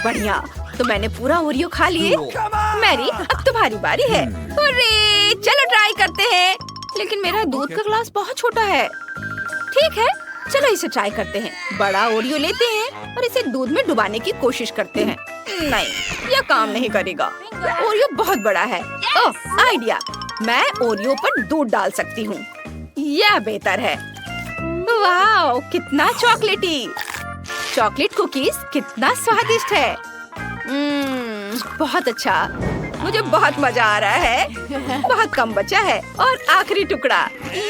बढ़िया, तो मैंने पूरा ओरियो खा लिए। मैरी, अब तुम्हारी बारी है। अरे चलो ट्राई करते हैं, लेकिन मेरा दूध का ग्लास बहुत छोटा है। ठीक है, चलो इसे ट्राई करते हैं। बड़ा ओरियो लेते हैं और इसे दूध में डुबाने की कोशिश करते हैं। नहीं, यह काम नहीं करेगा, ओरियो बहुत बड़ा है। ओह आइडिया, मैं ओरियो पर दूध डाल सकती हूँ, यह बेहतर है। वाह कितना चॉकलेटी, चॉकलेट कुकीज कितना स्वादिष्ट है। बहुत अच्छा, मुझे बहुत मजा आ रहा है। बहुत कम बचा है और आखिरी टुकड़ा।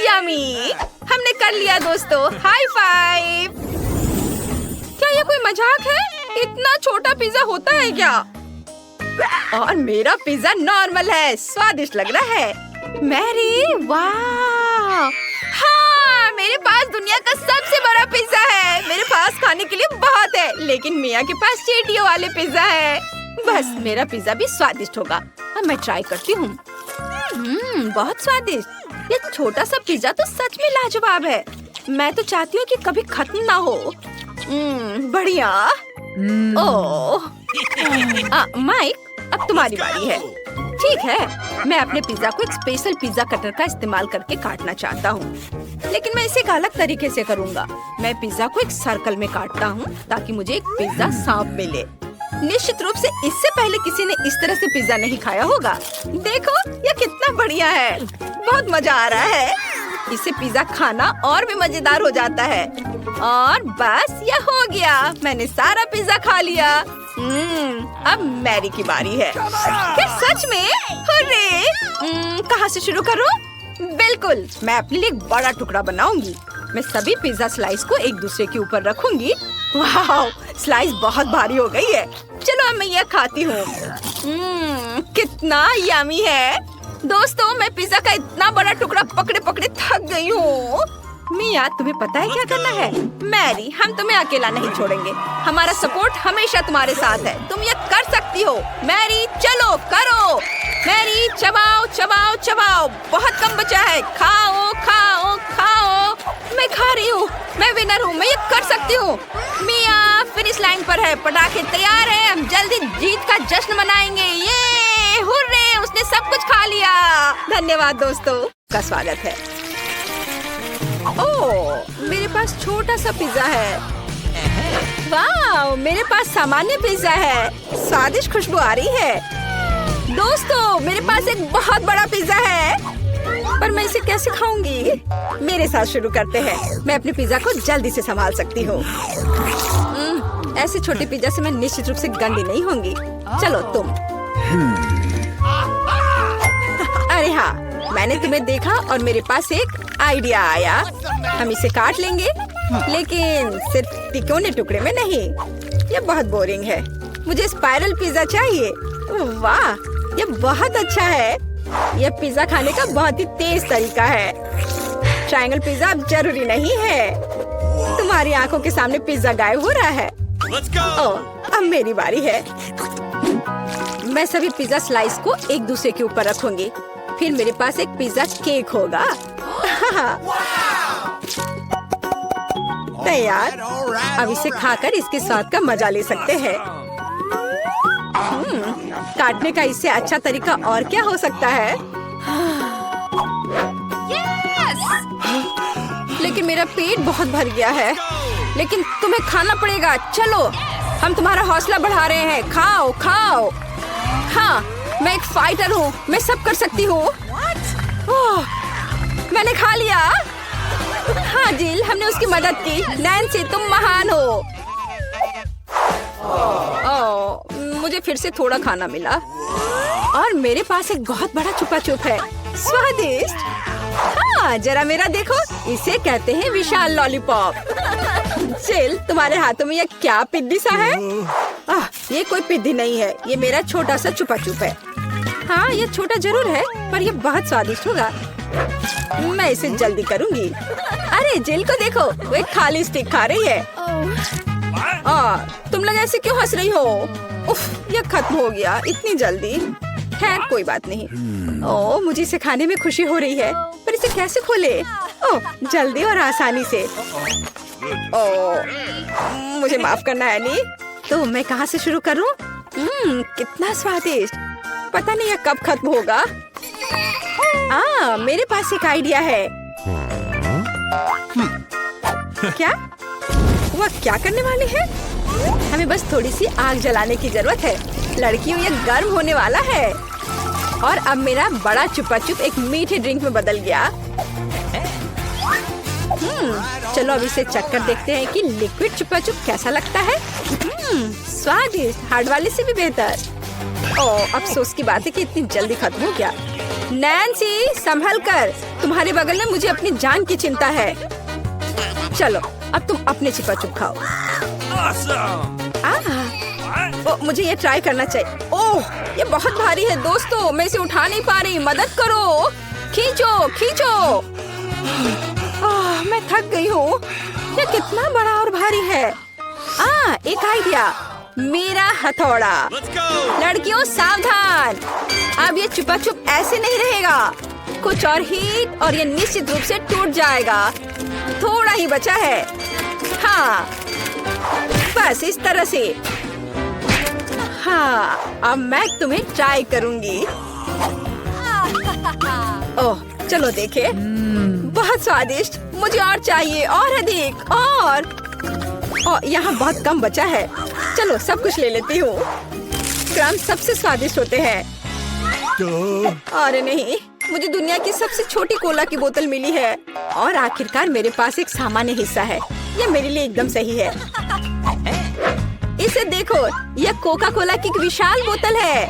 यमी, हमने कर लिया दोस्तों, हाई फाइव। क्या ये कोई मजाक है? इतना छोटा पिज्जा होता है क्या? और मेरा पिज्जा नॉर्मल है, स्वादिष्ट लग रहा है। मैरी, वाह, हाँ मेरे पास दुनिया का सबसे बड़ा पिज्जा है। मेरे पास खाने के लिए बहुत है, लेकिन मिया के पास चीटियों वाले पिज्जा है। बस मेरा पिज्जा भी स्वादिष्ट होगा। अब मैं ट्राई करती हूँ। बहुत स्वादिष्ट। ये छोटा सा पिज्जा तो सच में लाजवाब है। मैं तो चाहती हूँ कि कभी खत्म ना हो। बढ़िया। ओह माइक, अब तुम्हारी बारी है। ठीक है, मैं अपने पिज्जा को एक स्पेशल पिज्जा कटर का इस्तेमाल करके काटना चाहता हूँ, लेकिन मैं इसे एक अलग तरीके से करूँगा। मैं पिज्जा को एक सर्कल में काटता हूँ ताकि मुझे एक पिज्जा सांप मिले। निश्चित रूप से इससे पहले किसी ने इस तरह से पिज्जा नहीं खाया होगा। देखो ये कितना बढ़िया है, बहुत मजा आ रहा है। इससे पिज्जा खाना और भी मजेदार हो जाता है। और बस यह हो गया, मैंने सारा पिज्जा खा लिया। अब मैरी की बारी है। क्या सच में? हुर्रे! कहाँ से शुरू करूँ? बिल्कुल, मैं अपने लिए एक बड़ा टुकड़ा बनाऊंगी। मैं सभी पिज्जा स्लाइस को एक दूसरे के ऊपर रखूंगी। वाह, स्लाइस बहुत भारी हो गई है। चलो अब मैं यह खाती हूँ। कितना यमी है। दोस्तों, मैं पिज्जा का इतना बड़ा टुकड़ा पकड़े पकड़े थक गई हूँ। मिया, तुम्हें पता है क्या करना है? मैरी, हम तुम्हें अकेला नहीं छोड़ेंगे। हमारा सपोर्ट हमेशा तुम्हारे साथ है। तुम ये कर सकती हो। मैरी, चलो करो। मैरी, चबाओ चबाओ चबाओ। बहुत कम बचा है। खाओ खाओ खाओ। मैं खा रही हूँ। मैं विनर हूँ। मैं ये कर सकती हूँ। मिया फिनिश लाइन पर है। पटाखे तैयार हैं। हम जल्दी जीत का जश्न मनाएंगे। ये हुर्रे! उसने सब कुछ खा लिया। धन्यवाद दोस्तों का स्वागत है। ओह, मेरे पास छोटा सा पिज्जा है। वाह, मेरे पास सामान्य पिज्जा है। स्वादिष्ट खुशबू आ रही है। दोस्तों, मेरे पास एक बहुत बड़ा पिज्जा है, पर मैं इसे कैसे खाऊंगी? मेरे साथ शुरू करते हैं। मैं अपने पिज्जा को जल्दी से संभाल सकती हूँ। ऐसे छोटे पिज्जा से मैं निश्चित रूप से गंदी नहीं होंगी। चलो तुम। अरे हाँ, मैंने तुम्हें देखा और मेरे पास एक आइडिया आया। हम इसे काट लेंगे, लेकिन सिर्फ तिकोने टुकड़े में नहीं। ये बहुत बोरिंग है। मुझे स्पाइरल पिज्जा चाहिए। वाह, ये बहुत अच्छा है। यह पिज्जा खाने का बहुत ही तेज तरीका है। ट्रायंगल पिज्जा अब जरूरी नहीं है। तुम्हारी आंखों के सामने पिज्जा गायब हो रहा है। ओह, अब मेरी बारी है। मैं सभी पिज्जा स्लाइस को एक दूसरे के ऊपर रखूंगी। फिर मेरे पास एक पिज्जा केक होगा। तैयार। अब इसे खाकर इसके स्वाद का मजा ले सकते हैं। काटने का इससे अच्छा तरीका और क्या हो सकता है? लेकिन मेरा पेट बहुत भर गया है। लेकिन तुम्हें खाना पड़ेगा। चलो, हम तुम्हारा हौसला बढ़ा रहे हैं। खाओ खाओ। हाँ, मैं एक फाइटर हूँ। मैं सब कर सकती हूँ। मैंने खा लिया। हाँ जिल, हमने उसकी मदद की। नैन्सी, तुम महान हो। मुझे फिर से थोड़ा खाना मिला और मेरे पास एक बहुत बड़ा छुपा छुप है। स्वादिष्ट। हाँ, जरा मेरा देखो। इसे कहते हैं विशाल लॉलीपॉप। जिल, तुम्हारे हाथों में यह क्या पिद्दी सा है? ये कोई पिद्दी नहीं है। ये मेरा छोटा सा छुपा छुप है। हाँ, ये छोटा जरूर है, पर ये बहुत स्वादिष्ट होगा। मैं इसे जल्दी करूंगी। अरे जिल को देखो, वो एक खाली स्टिक खा रही है। तुम लोग ऐसे क्यों हंस रही हो? उफ, यह खत्म हो गया इतनी जल्दी। खैर कोई बात नहीं। मुझे इसे खाने में खुशी हो रही है, पर इसे कैसे खोले? जल्दी और आसानी से। मुझे माफ करना एनी। तो मैं कहाँ से शुरू करूँ? कितना स्वादिष्ट। पता नहीं यह कब खत्म होगा। मेरे पास एक आइडिया है। क्या? वह क्या करने वाली है? हमें बस थोड़ी सी आग जलाने की जरूरत है। लड़कियों, ये गर्म होने वाला है। और अब मेरा बड़ा चुपा चुप एक मीठे ड्रिंक में बदल गया। चलो अब इसे चक्कर देखते हैं कि लिक्विड चुपा चुप कैसा लगता है। स्वादिष्ट, हार्ड वाले से भी बेहतर। अफसोस की बात है कि इतनी जल्दी खत्म हो गया। नैन्सी, संभल कर। तुम्हारे बगल में मुझे अपनी जान की चिंता है। चलो अब तुम अपने छिपा छुप खाओ। मुझे ये ट्राई करना चाहिए। ओह, ये बहुत भारी है दोस्तों। मैं इसे उठा नहीं पा रही। मदद करो। खींचो खींचो। मैं थक गई हूँ। ये कितना बड़ा और भारी है। एक आइडिया। मेरा हथौड़ा। लड़कियों सावधान। अब ये छुपा छुप ऐसे नहीं रहेगा। कुछ और हीट और ये निश्चित रूप से टूट जाएगा। थोड़ा ही बचा है। हाँ, बस इस तरह से। हाँ, अब मैं तुम्हें ट्राई करूंगी। ओह, चलो देखे। बहुत स्वादिष्ट। मुझे और चाहिए, और अधिक। और यहाँ बहुत कम बचा है। चलो सब कुछ ले लेती हूँ। क्रम्स सबसे स्वादिष्ट होते हैं। अरे नहीं, मुझे दुनिया की सबसे छोटी कोला की बोतल मिली है और आखिरकार मेरे पास एक सामान्य हिस्सा है। यह मेरे लिए एकदम सही है। इसे देखो, यह कोका कोला की एक विशाल बोतल है।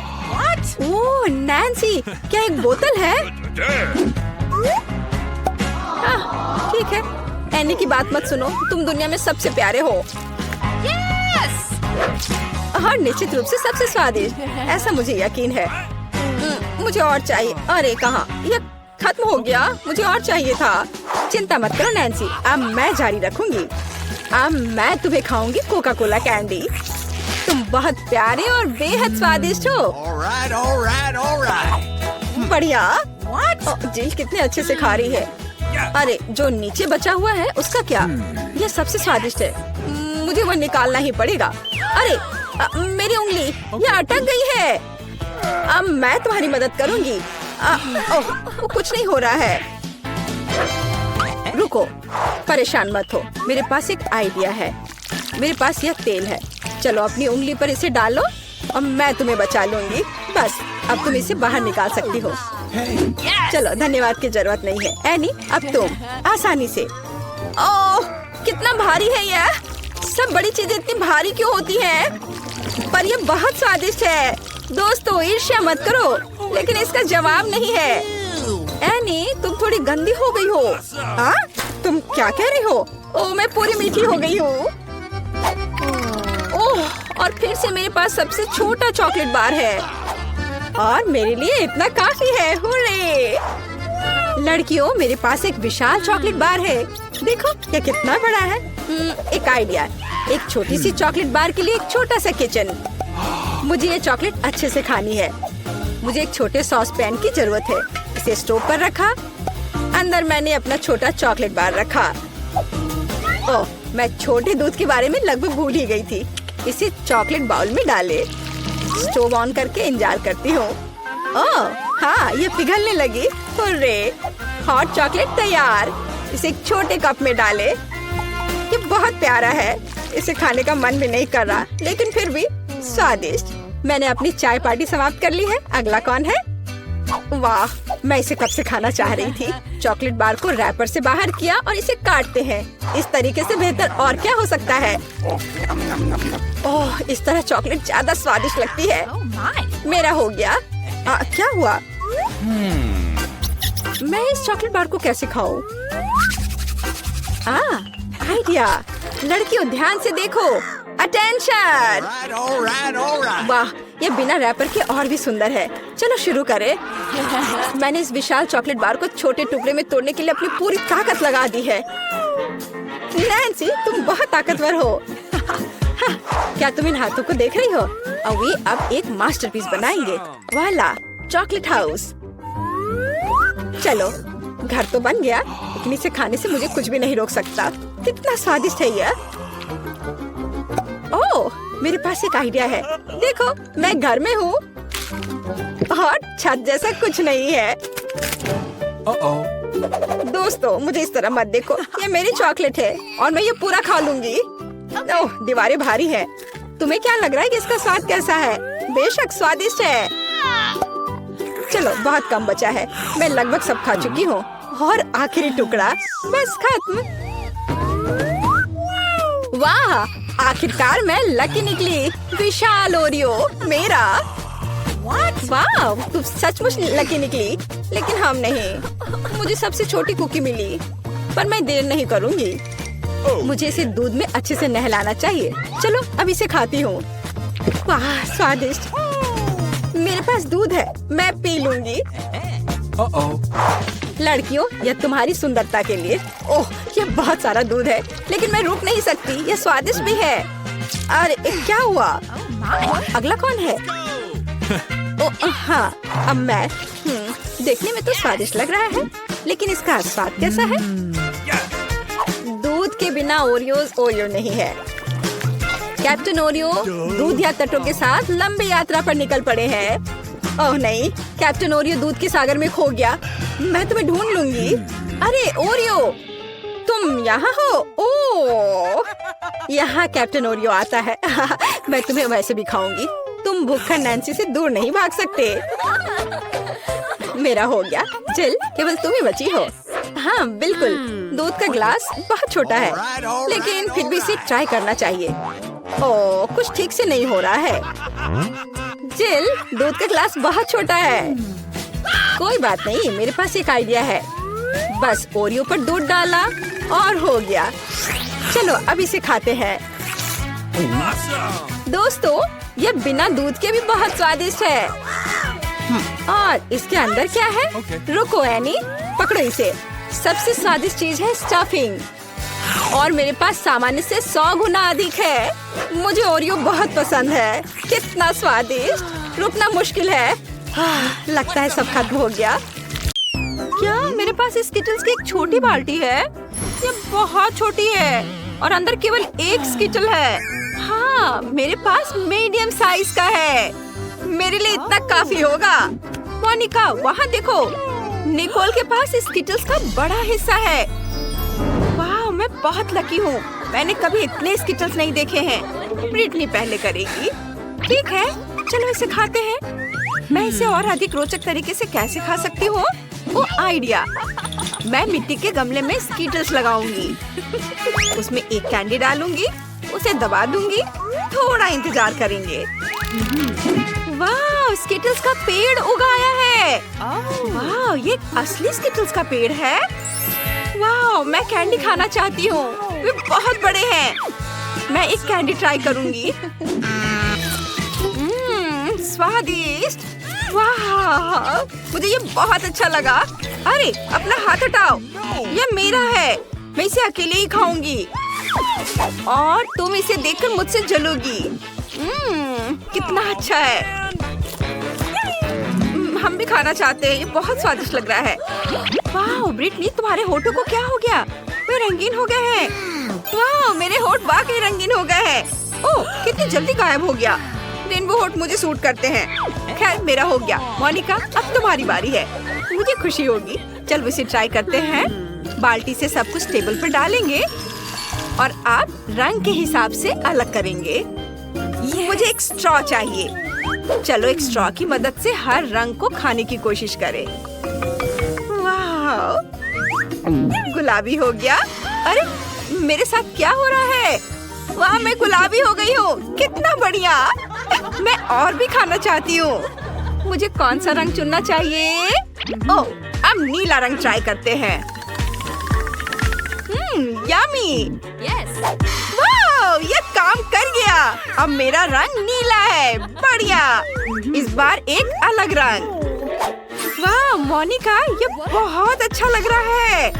ओह नैन्सी, क्या एक बोतल है? ठीक है, एनी की बात मत सुनो, तुम दुनिया में सबसे प्यारे हो। और निश्चित रूप से सबसे स्वादिष्ट, ऐसा मुझे यकीन है। मुझे और चाहिए। अरे कहाँ, यह खत्म हो गया। मुझे और चाहिए था। चिंता मत करो नैन्सी, अब मैं जारी रखूंगी। अब मैं तुम्हें खाऊंगी कोका कोला कैंडी। तुम बहुत प्यारे और बेहद स्वादिष्ट हो। बढ़िया। जिल कितने अच्छे से खा रही है। अरे जो नीचे बचा हुआ है उसका क्या? यह सबसे स्वादिष्ट है। मुझे वो निकालना ही पड़ेगा। अरे मेरी उंगली, यह अटक गई है। अब मैं तुम्हारी मदद करूंगी। कुछ नहीं हो रहा है। रुको, परेशान मत हो, मेरे पास एक आइडिया है। मेरे पास यह तेल है। चलो अपनी उंगली पर इसे डालो और मैं तुम्हें बचा लूंगी। बस अब तुम इसे बाहर निकाल सकती हो। चलो, धन्यवाद की जरूरत नहीं है। एनी, अब तुम आसानी से। ओह कितना भारी है यह। सब बड़ी चीजें इतनी भारी क्यों होती हैं? पर यह बहुत स्वादिष्ट है। दोस्तों ईर्ष्या मत करो, लेकिन इसका जवाब नहीं है। एनी, तुम थोड़ी गंदी हो गई हो। हाँ? तुम क्या कह रही हो? ओह मैं पूरी मीठी हो गई हूँ। ओह, और फिर से मेरे पास सबसे छोटा चॉकलेट बार है और मेरे लिए इतना काफी है। हुर्रे! लड़कियों, मेरे पास एक विशाल चॉकलेट बार है। देखो यह कितना बड़ा है। एक आइडिया, एक छोटी सी चॉकलेट बार के लिए एक छोटा सा किचन। मुझे ये चॉकलेट अच्छे से खानी है। मुझे एक छोटे सॉस पैन की जरूरत है। इसे स्टोव पर रखा। अंदर मैंने अपना छोटा चॉकलेट बार रखा। ओह, मैं छोटे दूध के बारे में लगभग भूल ही गई थी। इसे चॉकलेट बाउल में डाले। स्टोव ऑन करके इंतजार करती हूँ। ओह हाँ, ये पिघलने लगी। हुर्रे! हॉट चॉकलेट तैयार। इसे एक छोटे कप में डाले। ये बहुत प्यारा है। इसे खाने का मन भी नहीं कर रहा, लेकिन फिर भी स्वादिष्ट। मैंने अपनी चाय पार्टी समाप्त कर ली है। अगला कौन है? वाह, मैं इसे कब से खाना चाह रही थी। चॉकलेट बार को रैपर से बाहर किया और इसे काटते हैं। इस तरीके से बेहतर और क्या हो सकता है? ओह, इस तरह चॉकलेट ज्यादा स्वादिष्ट लगती है। मेरा हो गया। क्या हुआ? मैं इस चॉकलेट बार को कैसे खाऊं? आइडिया। लड़कियों ध्यान से देखो। अटेंशन! वाह, ये बिना रैपर के और भी सुंदर है। चलो शुरू करें। मैंने इस विशाल चॉकलेट बार को छोटे टुकड़े में तोड़ने के लिए अपनी पूरी ताकत लगा दी है। नैन्सी, तुम बहुत ताकतवर हो। क्या तुम इन हाथों को देख रही हो? वे अब एक मास्टरपीस बनाएंगे। वाला, चॉकलेट हाउस। चलो, घर तो बन गया, लेकिन इसे खाने से मुझे कुछ भी नहीं रोक सकता। कितना स्वादिष्ट है यह। ओह, मेरे पास एक आइडिया है। देखो, मैं घर में हूँ और छत जैसा कुछ नहीं है। दोस्तों, मुझे इस तरह मत देखो। ये मेरी चॉकलेट है और मैं ये पूरा खा लूंगी। ओह, दीवारें भारी है। तुम्हें क्या लग रहा है कि इसका स्वाद कैसा है? बेशक स्वादिष्ट है। चलो, बहुत कम बचा है। मैं लगभग सब खा चुकी हूँ और आखिरी टुकड़ा, बस खत्म। वाह, आखिरकार मैं लकी निकली। विशाल ओरियो मेरा। वाह, तुम सचमुच लकी निकली। लेकिन हम नहीं। मुझे सबसे छोटी कुकी मिली, पर मैं देर नहीं करूँगी। मुझे इसे दूध में अच्छे से नहलाना चाहिए। चलो, अब इसे खाती हूँ। वाह, स्वादिष्ट। मेरे पास दूध है, मैं पी लूंगी। लड़कियों, यह तुम्हारी सुंदरता के लिए। ओह, यह बहुत सारा दूध है, लेकिन मैं रुक नहीं सकती। यह स्वादिष्ट भी है। अरे क्या हुआ? अगला कौन है? ओह हाँ, अब मैं। देखने में तो स्वादिष्ट लग रहा है, लेकिन इसका स्वाद कैसा है? दूध के बिना ओरियो नहीं है। कैप्टन ओरियो दूध या तटों के साथ लंबी यात्रा पर निकल पड़े हैं। ओह नहीं, कैप्टन ओरियो दूध के सागर में खो गया। मैं तुम्हें ढूंढ लूंगी। अरे ओरियो, तुम यहाँ हो? ओह, यहाँ कैप्टन ओरियो आता है। मैं तुम्हें वैसे भी खाऊंगी। तुम भूखा नैन्सी से दूर नहीं भाग सकते। मेरा हो गया। जिल, केवल तुम ही बची हो। हाँ बिल्कुल, दूध का ग्लास बहुत छोटा है, लेकिन फिर भी इसे ट्राई करना चाहिए। ओह, कुछ ठीक से नहीं हो रहा है। जिल, दूध का ग्लास बहुत छोटा है। कोई बात नहीं, मेरे पास एक आइडिया है। बस ओरियो पर दूध डाला और हो गया। चलो अब इसे खाते हैं। दोस्तों, ये बिना दूध के भी बहुत स्वादिष्ट है। और इसके अंदर क्या है? रुको एनी, पकड़ो इसे। सबसे स्वादिष्ट चीज है स्टफिंग, और मेरे पास सामान्य से 100 गुना अधिक है। मुझे ओरियो बहुत पसंद है। कितना स्वादिष्ट, रुकना मुश्किल है। लगता है सब खत्म हो गया। क्या मेरे पास स्किटल्स की एक छोटी बाल्टी है? ये बहुत छोटी है और अंदर केवल एक स्किटल है। हाँ, मेरे पास मीडियम साइज का है। मेरे लिए इतना काफी होगा। मोनिका, वहाँ देखो, निकोल के पास स्किटल्स का बड़ा हिस्सा है। वाह, मैं बहुत लकी हूँ। मैंने कभी इतने स्किटल्स नहीं देखे हैं। ब्रिटनी पहले करेगी। ठीक है, चलो इसे खाते हैं। मैं इसे और अधिक रोचक तरीके से कैसे खा सकती हूँ? वो आइडिया, मैं मिट्टी के गमले में स्किटल्स लगाऊंगी। उसमें एक कैंडी डालूंगी, उसे दबा दूंगी, थोड़ा इंतजार करेंगे। वाह, स्किटल्स का पेड़ उगाया है। वाह, ये असली स्किटल्स का पेड़ है। वाह, मैं कैंडी खाना चाहती हूँ। वे बहुत बड़े हैं। मैं एक कैंडी ट्राई करूंगी। स्वादिष्ट। वाह, मुझे ये बहुत अच्छा लगा। अरे, अपना हाथ हटाओ, ये मेरा है। मैं इसे अकेले ही खाऊंगी और तुम इसे देखकर मुझसे जलोगी। कितना अच्छा है। हम भी खाना चाहते हैं। ये बहुत स्वादिष्ट लग रहा है। वाह ब्रिटनी, तुम्हारे होठों को क्या हो गया? वे रंगीन हो गए हैं। वाह, मेरे होठ वाकई रंगीन हो गए हैं। ओह, कितनी जल्दी गायब हो गया। रेनबो होठ मुझे सूट करते हैं। खैर, मेरा हो गया। मोनिका, अब तुम्हारी बारी है। मुझे खुशी होगी। चलो इसे ट्राई करते हैं। बाल्टी से सब कुछ टेबल पर डालेंगे और आप रंग के हिसाब से अलग करेंगे। मुझे एक स्ट्रॉ चाहिए। चलो एक स्ट्रॉ की मदद से हर रंग को खाने की कोशिश करें। वाह, गुलाबी हो गया। अरे, मेरे साथ क्या हो रहा है? वाह, मैं गुलाबी हो गई हूँ। कितना बढ़िया। मैं और भी खाना चाहती हूँ। मुझे कौन सा रंग चुनना चाहिए? ओह, अब नीला रंग ट्राई करते हैं। यम्मी। वाह, ये काम कर गया। अब मेरा रंग नीला है। बढ़िया। इस बार एक अलग रंग। वाह मोनिका, ये बहुत अच्छा लग रहा है।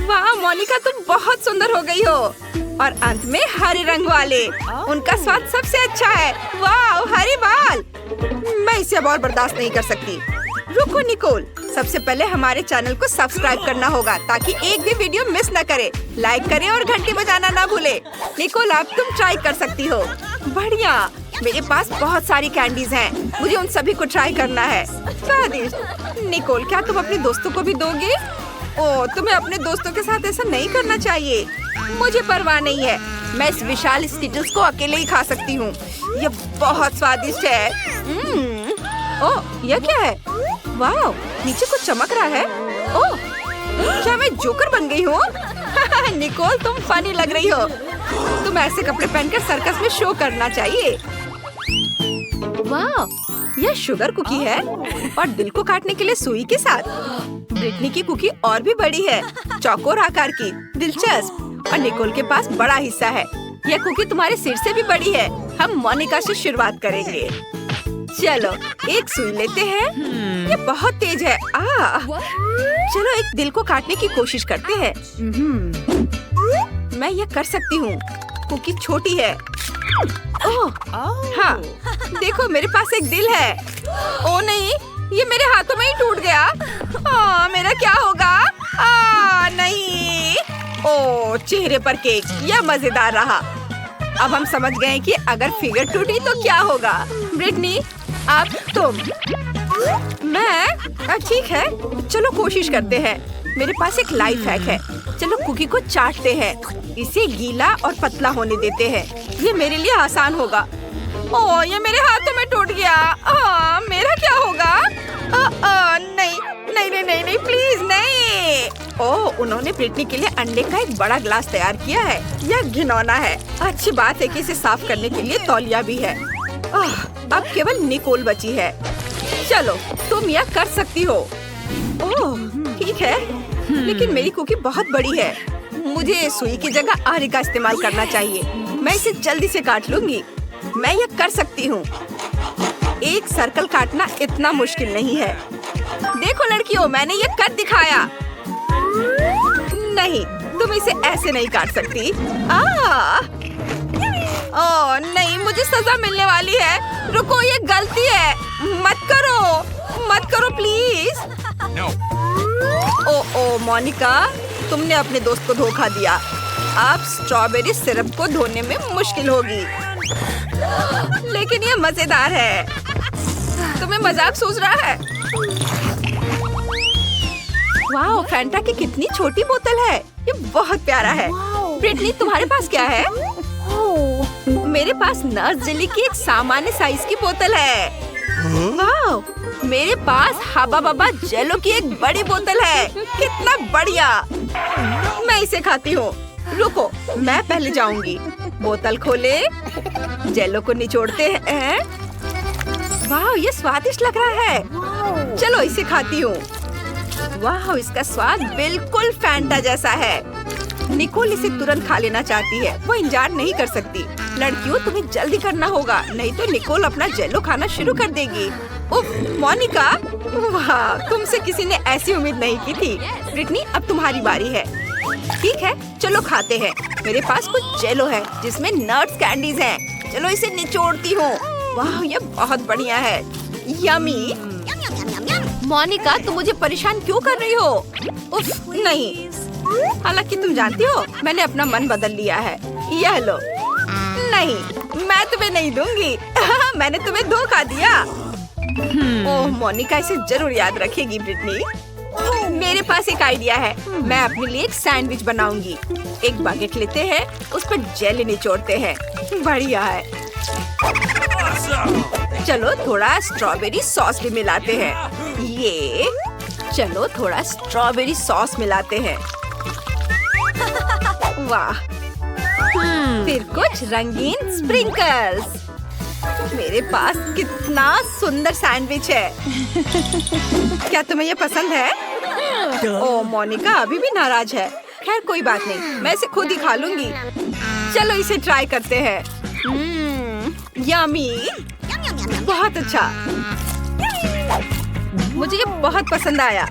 वाह मोनिका, तुम बहुत सुंदर हो गई हो। और अंत में हरे रंग वाले, उनका स्वाद सबसे अच्छा है। वाह, हरे बाल। मैं इसे अब और बर्दाश्त नहीं कर सकती। रुको निकोल, सबसे पहले हमारे चैनल को सब्सक्राइब करना होगा ताकि एक भी वीडियो मिस न करे। लाइक करें और घंटी बजाना ना भूले। निकोल, अब तुम ट्राई कर सकती हो। बढ़िया, मेरे पास बहुत सारी कैंडीज हैं। मुझे उन सभी को ट्राई करना है। स्वादिष्ट। निकोल, क्या तुम अपने दोस्तों को भी दोगे? ओह, तुम्हें अपने दोस्तों के साथ ऐसा नहीं करना चाहिए। मुझे परवाह नहीं है। मैं इस विशाल स्किटल्स को अकेले ही खा सकती हूँ। ये बहुत स्वादिष्ट है। ओह, यह क्या है? वाह, नीचे कुछ चमक रहा है। ओह, क्या मैं जोकर बन गई हूँ? निकोल, तुम फनी लग रही हो। तुम ऐसे कपड़े पहनकर सर्कस में शो करना चाहिए। वाह, यह शुगर कुकी है और दिल को काटने के लिए सुई के साथ। ब्रिटनी की कुकी और भी बड़ी है, चौकोर आकार की। दिलचस्प। और निकोल के पास बड़ा हिस्सा है। यह कुकी तुम्हारे सिर से भी बड़ी है। हम मोनिका से शुरुआत करेंगे। चलो एक सुई लेते हैं। ये बहुत तेज है। चलो एक दिल को काटने की कोशिश करते हैं। मैं ये कर सकती हूँ। कुकी छोटी है। ओह, हाँ, देखो मेरे पास एक दिल है। ओ नहीं, ये मेरे हाथों में ही टूट गया। मेरा क्या होगा? नहीं। ओह, चेहरे पर केक। यह मजेदार रहा। अब हम समझ गए कि अगर फिगर टूटी तो क्या होगा। ब्रिटनी, अब तुम। मैं? ठीक है, चलो कोशिश करते हैं। मेरे पास एक लाइफ हैक है। चलो कुकी को चाटते हैं। इसे गीला और पतला होने देते हैं। ये मेरे लिए आसान होगा। ओह, ये मेरे हाथों में टूट गया। मेरा क्या होगा? नहीं नहीं नहीं नहीं नहीं, प्लीज नहीं। ओह, उन्होंने ब्रिटनी के लिए अंडे का एक बड़ा ग्लास तैयार किया है। यह घिनौना है। अच्छी बात है कि इसे साफ करने के लिए तौलिया भी है। अब केवल निकोल बची है। चलो, तुम यह कर सकती हो। ओह, ठीक है, लेकिन मेरी कुकी बहुत बड़ी है। मुझे सुई की जगह आरी का इस्तेमाल करना चाहिए। मैं इसे जल्दी से काट लूंगी। मैं यह कर सकती हूँ। एक सर्कल काटना इतना मुश्किल नहीं है। देखो लड़कियों, मैंने ये कर दिखाया। नहीं, तुम इसे ऐसे नहीं काट सकती। ओह नहीं, मुझे सजा मिलने वाली है। रुको, ये गलती है। मत करो प्लीज। No. ओह मोनिका, तुमने अपने दोस्त को धोखा दिया। अब स्ट्रॉबेरी सिरप को धोने में मुश्किल होगी। लेकिन ये मजेदार है। तुम्हें मजाक सूझ रहा है? वाह, फैंटा की कितनी छोटी बोतल है। ये बहुत प्यारा है। ब्रिटनी, तुम्हारे पास क्या है? मेरे पास नट्स जेली की एक सामान्य साइज की बोतल है। वाह, मेरे पास हबा बबा जेलो की एक बड़ी बोतल है। कितना बढ़िया। मैं इसे खाती हूँ। रुको, मैं पहले जाऊंगी। बोतल खोले, जेलो को निचोड़ते हैं। वाह, ये स्वादिष्ट लग रहा है। चलो, इसे खाती हूँ। वाह, इसका स्वाद बिल्कुल फैंटा जैसा है। निकोल इसे तुरंत खा लेना चाहती है। वो इंतजार नहीं कर सकती। लड़कियों, तुम्हें जल्दी करना होगा, नहीं तो निकोल अपना जेलो खाना शुरू कर देगी। उफ, मोनिका, वाह, तुमसे किसी ने ऐसी उम्मीद नहीं की थी। ब्रिटनी, अब तुम्हारी बारी है। ठीक है, चलो खाते हैं। मेरे पास कुछ जेलो है जिसमें नट्स कैंडीज हैं। चलो इसे निचोड़ती हूँ। वाह, ये बहुत बढ़िया है। यमी। मोनिका, तुम मुझे परेशान क्यों कर रही हो? उफ, नहीं। हालांकि तुम जानती हो, मैंने अपना मन बदल लिया है। यह लो। नहीं, मैं तुम्हें नहीं दूंगी। मैंने तुम्हें धोखा दिया। ओह, मोनिका इसे जरूर याद रखेगी। ब्रिटनी, मेरे पास एक आइडिया है। मैं अपने लिए एक सैंडविच बनाऊंगी। एक बागेट लेते हैं, उस पर जेली निचोड़ते हैं। बढ़िया है। चलो, थोड़ा स्ट्रॉबेरी सॉस भी मिलाते हैं। ये, चलो थोड़ा स्ट्रॉबेरी सॉस मिलाते हैं। वाह, फिर कुछ रंगीन स्प्रिंकल्स। मेरे पास कितना सुंदर सैंडविच है। क्या तुम्हें ये पसंद है? ओह, मोनिका अभी भी नाराज है। खैर कोई बात नहीं, मैं इसे खुद ही खा लूंगी। चलो इसे ट्राई करते हैं। यमी, बहुत अच्छा। मुझे ये बहुत पसंद आया।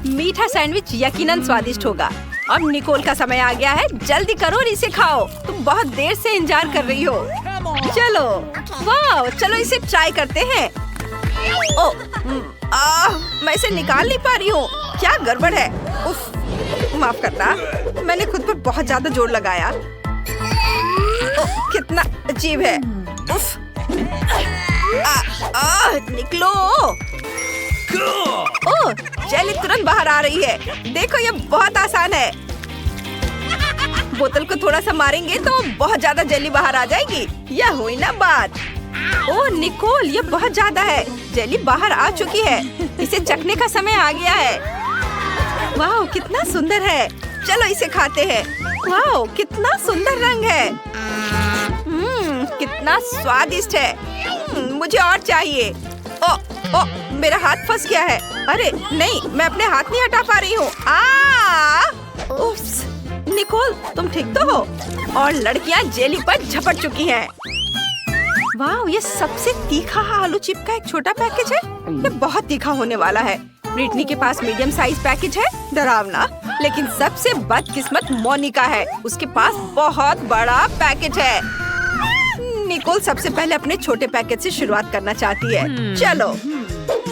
मीठा सैंडविच यकीनन स्वादिष्ट होगा। अब निकोल का समय आ गया है। जल्दी करो और इसे खाओ। तुम बहुत देर से इंतजार कर रही हो। चलो, वाह, चलो इसे ट्राई करते हैं। ओह, मैं इसे निकाल नहीं पा रही हूँ। क्या गड़बड़ है? उफ, माफ करना, मैंने खुद पर बहुत ज्यादा जोर लगाया। ओह, कितना अजीब है। उफ, निकलो। ओह, जेली तुरंत बाहर आ रही है। देखो, ये बहुत आसान है। बोतल को थोड़ा सा मारेंगे तो बहुत ज्यादा जेली बाहर आ जाएगी। यह हुई ना बात। ओह निकोल, ये बहुत ज्यादा है। जेली बाहर आ चुकी है। इसे चखने का समय आ गया है। वाह, कितना सुंदर है। चलो इसे खाते हैं। वाह, कितना सुंदर रंग है। कितना स्वादिष्ट है। मुझे और चाहिए। ओ, मेरा हाथ फंस गया है। अरे नहीं, मैं अपने हाथ नहीं हटा पा रही हूँ। निकोल, तुम ठीक तो हो? और लड़कियाँ जेली पर झपट चुकी हैं। वाह, ये सबसे तीखा आलू चिप का एक छोटा पैकेज है। ये बहुत तीखा होने वाला है। ब्रिटनी के पास मीडियम साइज पैकेज है। डरावना, लेकिन सबसे बदकिस्मत मोनिका है। उसके पास बहुत बड़ा पैकेज है। निकोल सबसे पहले अपने छोटे पैकेज से शुरुआत करना चाहती है। चलो,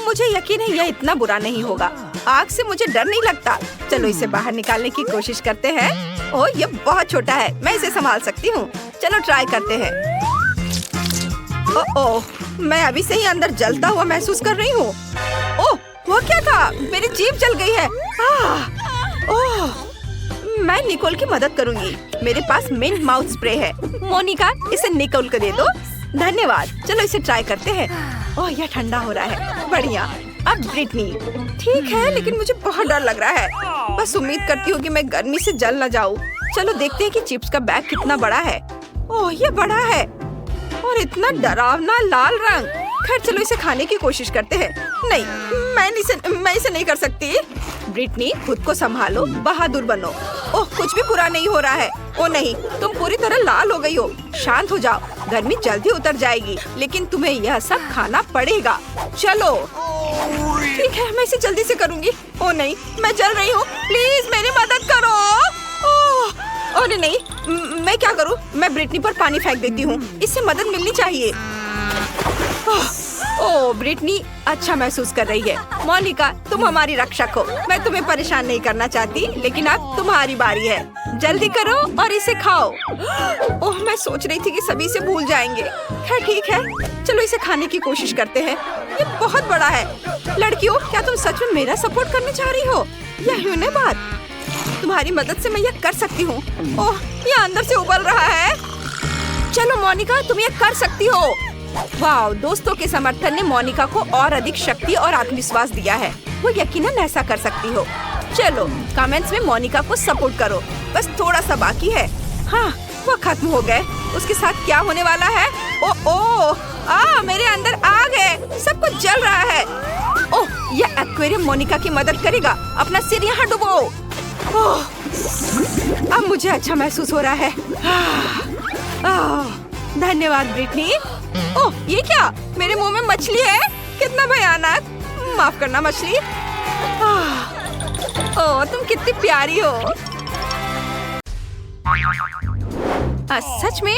मुझे यकीन है यह इतना बुरा नहीं होगा। आग से मुझे डर नहीं लगता। चलो इसे बाहर निकालने की कोशिश करते हैं। ओह, ये बहुत छोटा है। मैं इसे संभाल सकती हूँ। चलो ट्राई करते हैं। ओह, मैं अभी से ही अंदर जलता हुआ महसूस कर रही हूँ। ओह, वो क्या था? मेरी जीभ जल गई है। ओह, मैं निकोल की मदद करूंगी। मेरे पास मिंट माउथ स्प्रे है। मोनिका, इसे निकोल को दे दो। धन्यवाद। चलो इसे ट्राई करते हैं। ओह यह ठंडा हो रहा है। बढ़िया। अब ब्रिटनी। ठीक है लेकिन मुझे बहुत डर लग रहा है। बस उम्मीद करती हूँ कि मैं गर्मी से जल न जाऊँ। चलो देखते हैं कि चिप्स का बैग कितना बड़ा है। ओह ये बड़ा है और इतना डरावना लाल रंग। खैर चलो इसे खाने की कोशिश करते हैं। नहीं मैं इसे नहीं कर सकती। ब्रिटनी खुद को संभालो, बहादुर बनो। ओह कुछ भी बुरा नहीं हो रहा है। ओ नहीं, तुम पूरी तरह लाल हो गई हो। शांत हो जाओ, गर्मी जल्दी उतर जाएगी, लेकिन तुम्हें यह सब खाना पड़ेगा। चलो ठीक है, मैं इसे जल्दी से करूंगी। ओ नहीं, मैं जल रही हूँ, प्लीज मेरी मदद करो। अरे नहीं, मैं क्या करूँ? मैं ब्रिटनी पर पानी फेंक देती हूँ, इससे मदद मिलनी चाहिए। ओह ब्रिटनी अच्छा महसूस कर रही है। मोनिका तुम हमारी रक्षक हो। मैं तुम्हें परेशान नहीं करना चाहती, लेकिन अब तुम्हारी बारी है। जल्दी करो और इसे खाओ। ओह मैं सोच रही थी कि सभी इसे भूल जाएंगे। खैर ठीक है, चलो इसे खाने की कोशिश करते हैं। ये बहुत बड़ा है। लड़कियों क्या तुम सच में मेरा सपोर्ट करने जा रही हो? यही है बात। तुम्हारी मदद से मैं यह कर सकती हूँ। ओह ये अंदर से उबल रहा है। चलो मोनिका तुम ये कर सकती हो। वाह, दोस्तों के समर्थन ने मोनिका को और अधिक शक्ति और आत्मविश्वास दिया है। वो यकीनन ऐसा कर सकती हो। चलो कमेंट्स में मोनिका को सपोर्ट करो। बस थोड़ा सा बाकी है। हाँ वो खत्म हो गए। उसके साथ क्या होने वाला है? मेरे अंदर आग है, सब कुछ जल रहा है। ओह यह एक्वेरियम मोनिका की मदद करेगा। अपना सिर यहाँ डुबो। अब मुझे अच्छा महसूस हो रहा है। धन्यवाद ब्रिटनी। ओह ये क्या? मेरे मुंह में मछली है। कितना भयानक। माफ करना मछली। ओह तुम कितनी प्यारी हो। सच में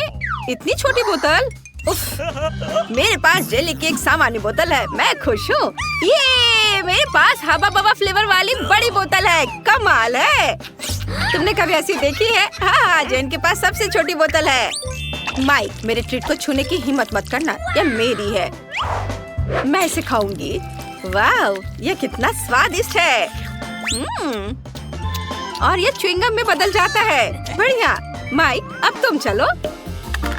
इतनी छोटी बोतल? उफ, मेरे पास जेली की एक सामान्य बोतल है। मैं खुश हूँ। ये मेरे पास हबा बबा फ्लेवर वाली बड़ी बोतल है। कमाल है। तुमने कभी ऐसी देखी है? हाँ जेन के पास सबसे छोटी बोतल है। माइक मेरे ट्रीट को छूने की हिम्मत मत करना, यह मेरी है। मैं इसे खाऊंगी। वाह यह कितना स्वादिष्ट है। और ये च्युइंगम में बदल जाता है। बढ़िया। माइक अब तुम चलो।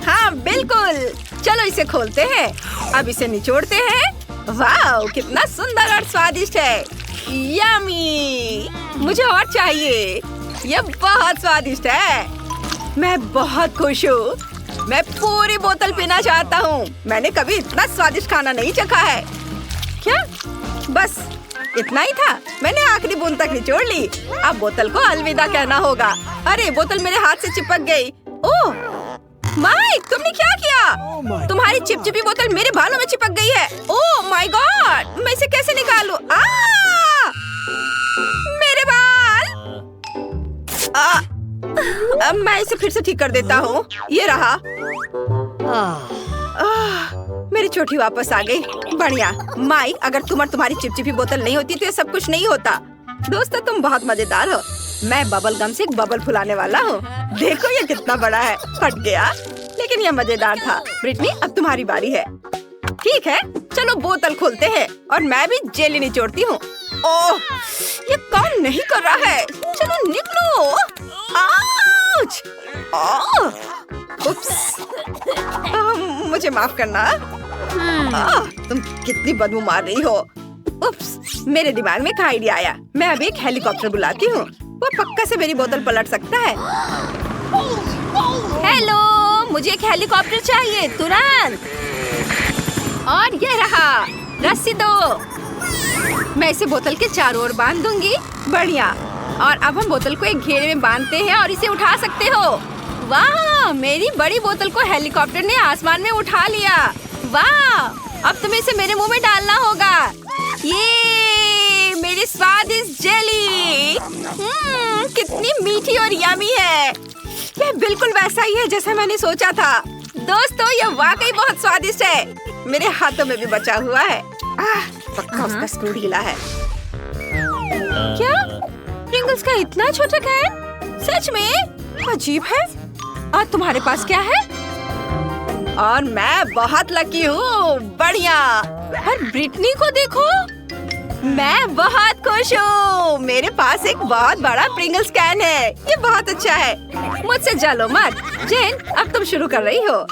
हाँ बिल्कुल, चलो इसे खोलते हैं। अब इसे निचोड़ते हैं। वाह कितना सुंदर और स्वादिष्ट है। यम्मी, मुझे और चाहिए। यह बहुत स्वादिष्ट है। मैं बहुत खुश हूँ। मैं पूरी बोतल पीना चाहता हूँ। मैंने कभी इतना स्वादिष्ट खाना नहीं चखा है। क्या? बस इतना ही था? मैंने आखिरी बूंद तक निचोड़ ली। अब बोतल को अलविदा कहना होगा। अरे बोतल मेरे हाथ से चिपक गई। ओह माइक तुमने क्या किया? तुम्हारी चिपचिपी बोतल मेरे बालों में चिपक गई है। ओह माय गॉड, मैं इसे कैसे निकालूं? मेरे बाल। अब मैं इसे फिर से ठीक कर देता हूँ। ये रहा। मेरी चोटी वापस आ गई। बढ़िया। माइक अगर तुम और तुम्हारी चिपचिपी बोतल नहीं होती तो ये सब कुछ नहीं होता। दोस्तों तुम बहुत मजेदार हो। मैं बबल गम से एक बबल फुलाने वाला हूँ। देखो ये कितना बड़ा है। फट गया, लेकिन ये मजेदार था। ब्रिटनी अब तुम्हारी बारी है। ठीक है चलो बोतल खोलते हैं और मैं भी जेली निचोड़ती हूँ। ओह ये काम नहीं कर रहा है। चलो निकलो। आउच! उप्स। मुझे माफ करना। तुम कितनी बदबू मार रही हो। उप्स, मेरे दिमाग में एक आइडिया आया। मैं अभी एक हेलीकॉप्टर बुलाती हूँ। वो पक्का से मेरी बोतल पलट सकता है। हेलो, मुझे एक हेलीकॉप्टर चाहिए तुरंत। और ये रहा, रस्सी दो। मैं इसे बोतल के चारों ओर बांध दूंगी। बढ़िया। और अब हम बोतल को एक घेरे में बांधते हैं और इसे उठा सकते हो। वाह, मेरी बड़ी बोतल को हेलीकॉप्टर ने आसमान में उठा लिया। वाह, अब तुम्हें इसे मेरे मुंह में डालना होगा। ये मेरी स्वादिष्ट जेली। कितनी मीठी और यमी है। यह बिल्कुल वैसा ही है जैसा मैंने सोचा था। दोस्तों यह वाकई बहुत स्वादिष्ट है। मेरे हाथों में भी बचा हुआ है। पक्का उसका स्क्रू ढीला है। क्या प्रिंगल्स का इतना छोटा कैन? सच में अजीब है। और तुम्हारे पास क्या है? और मैं बहुत लकी हूँ। बढ़िया। और ब्रिटनी को देखो, मैं बहुत खुश हूँ। मेरे पास एक बहुत बड़ा प्रिंगल्स कैन है। ये बहुत अच्छा है। मुझसे जलो मत। जेन, अब तुम शुरू कर रही हो।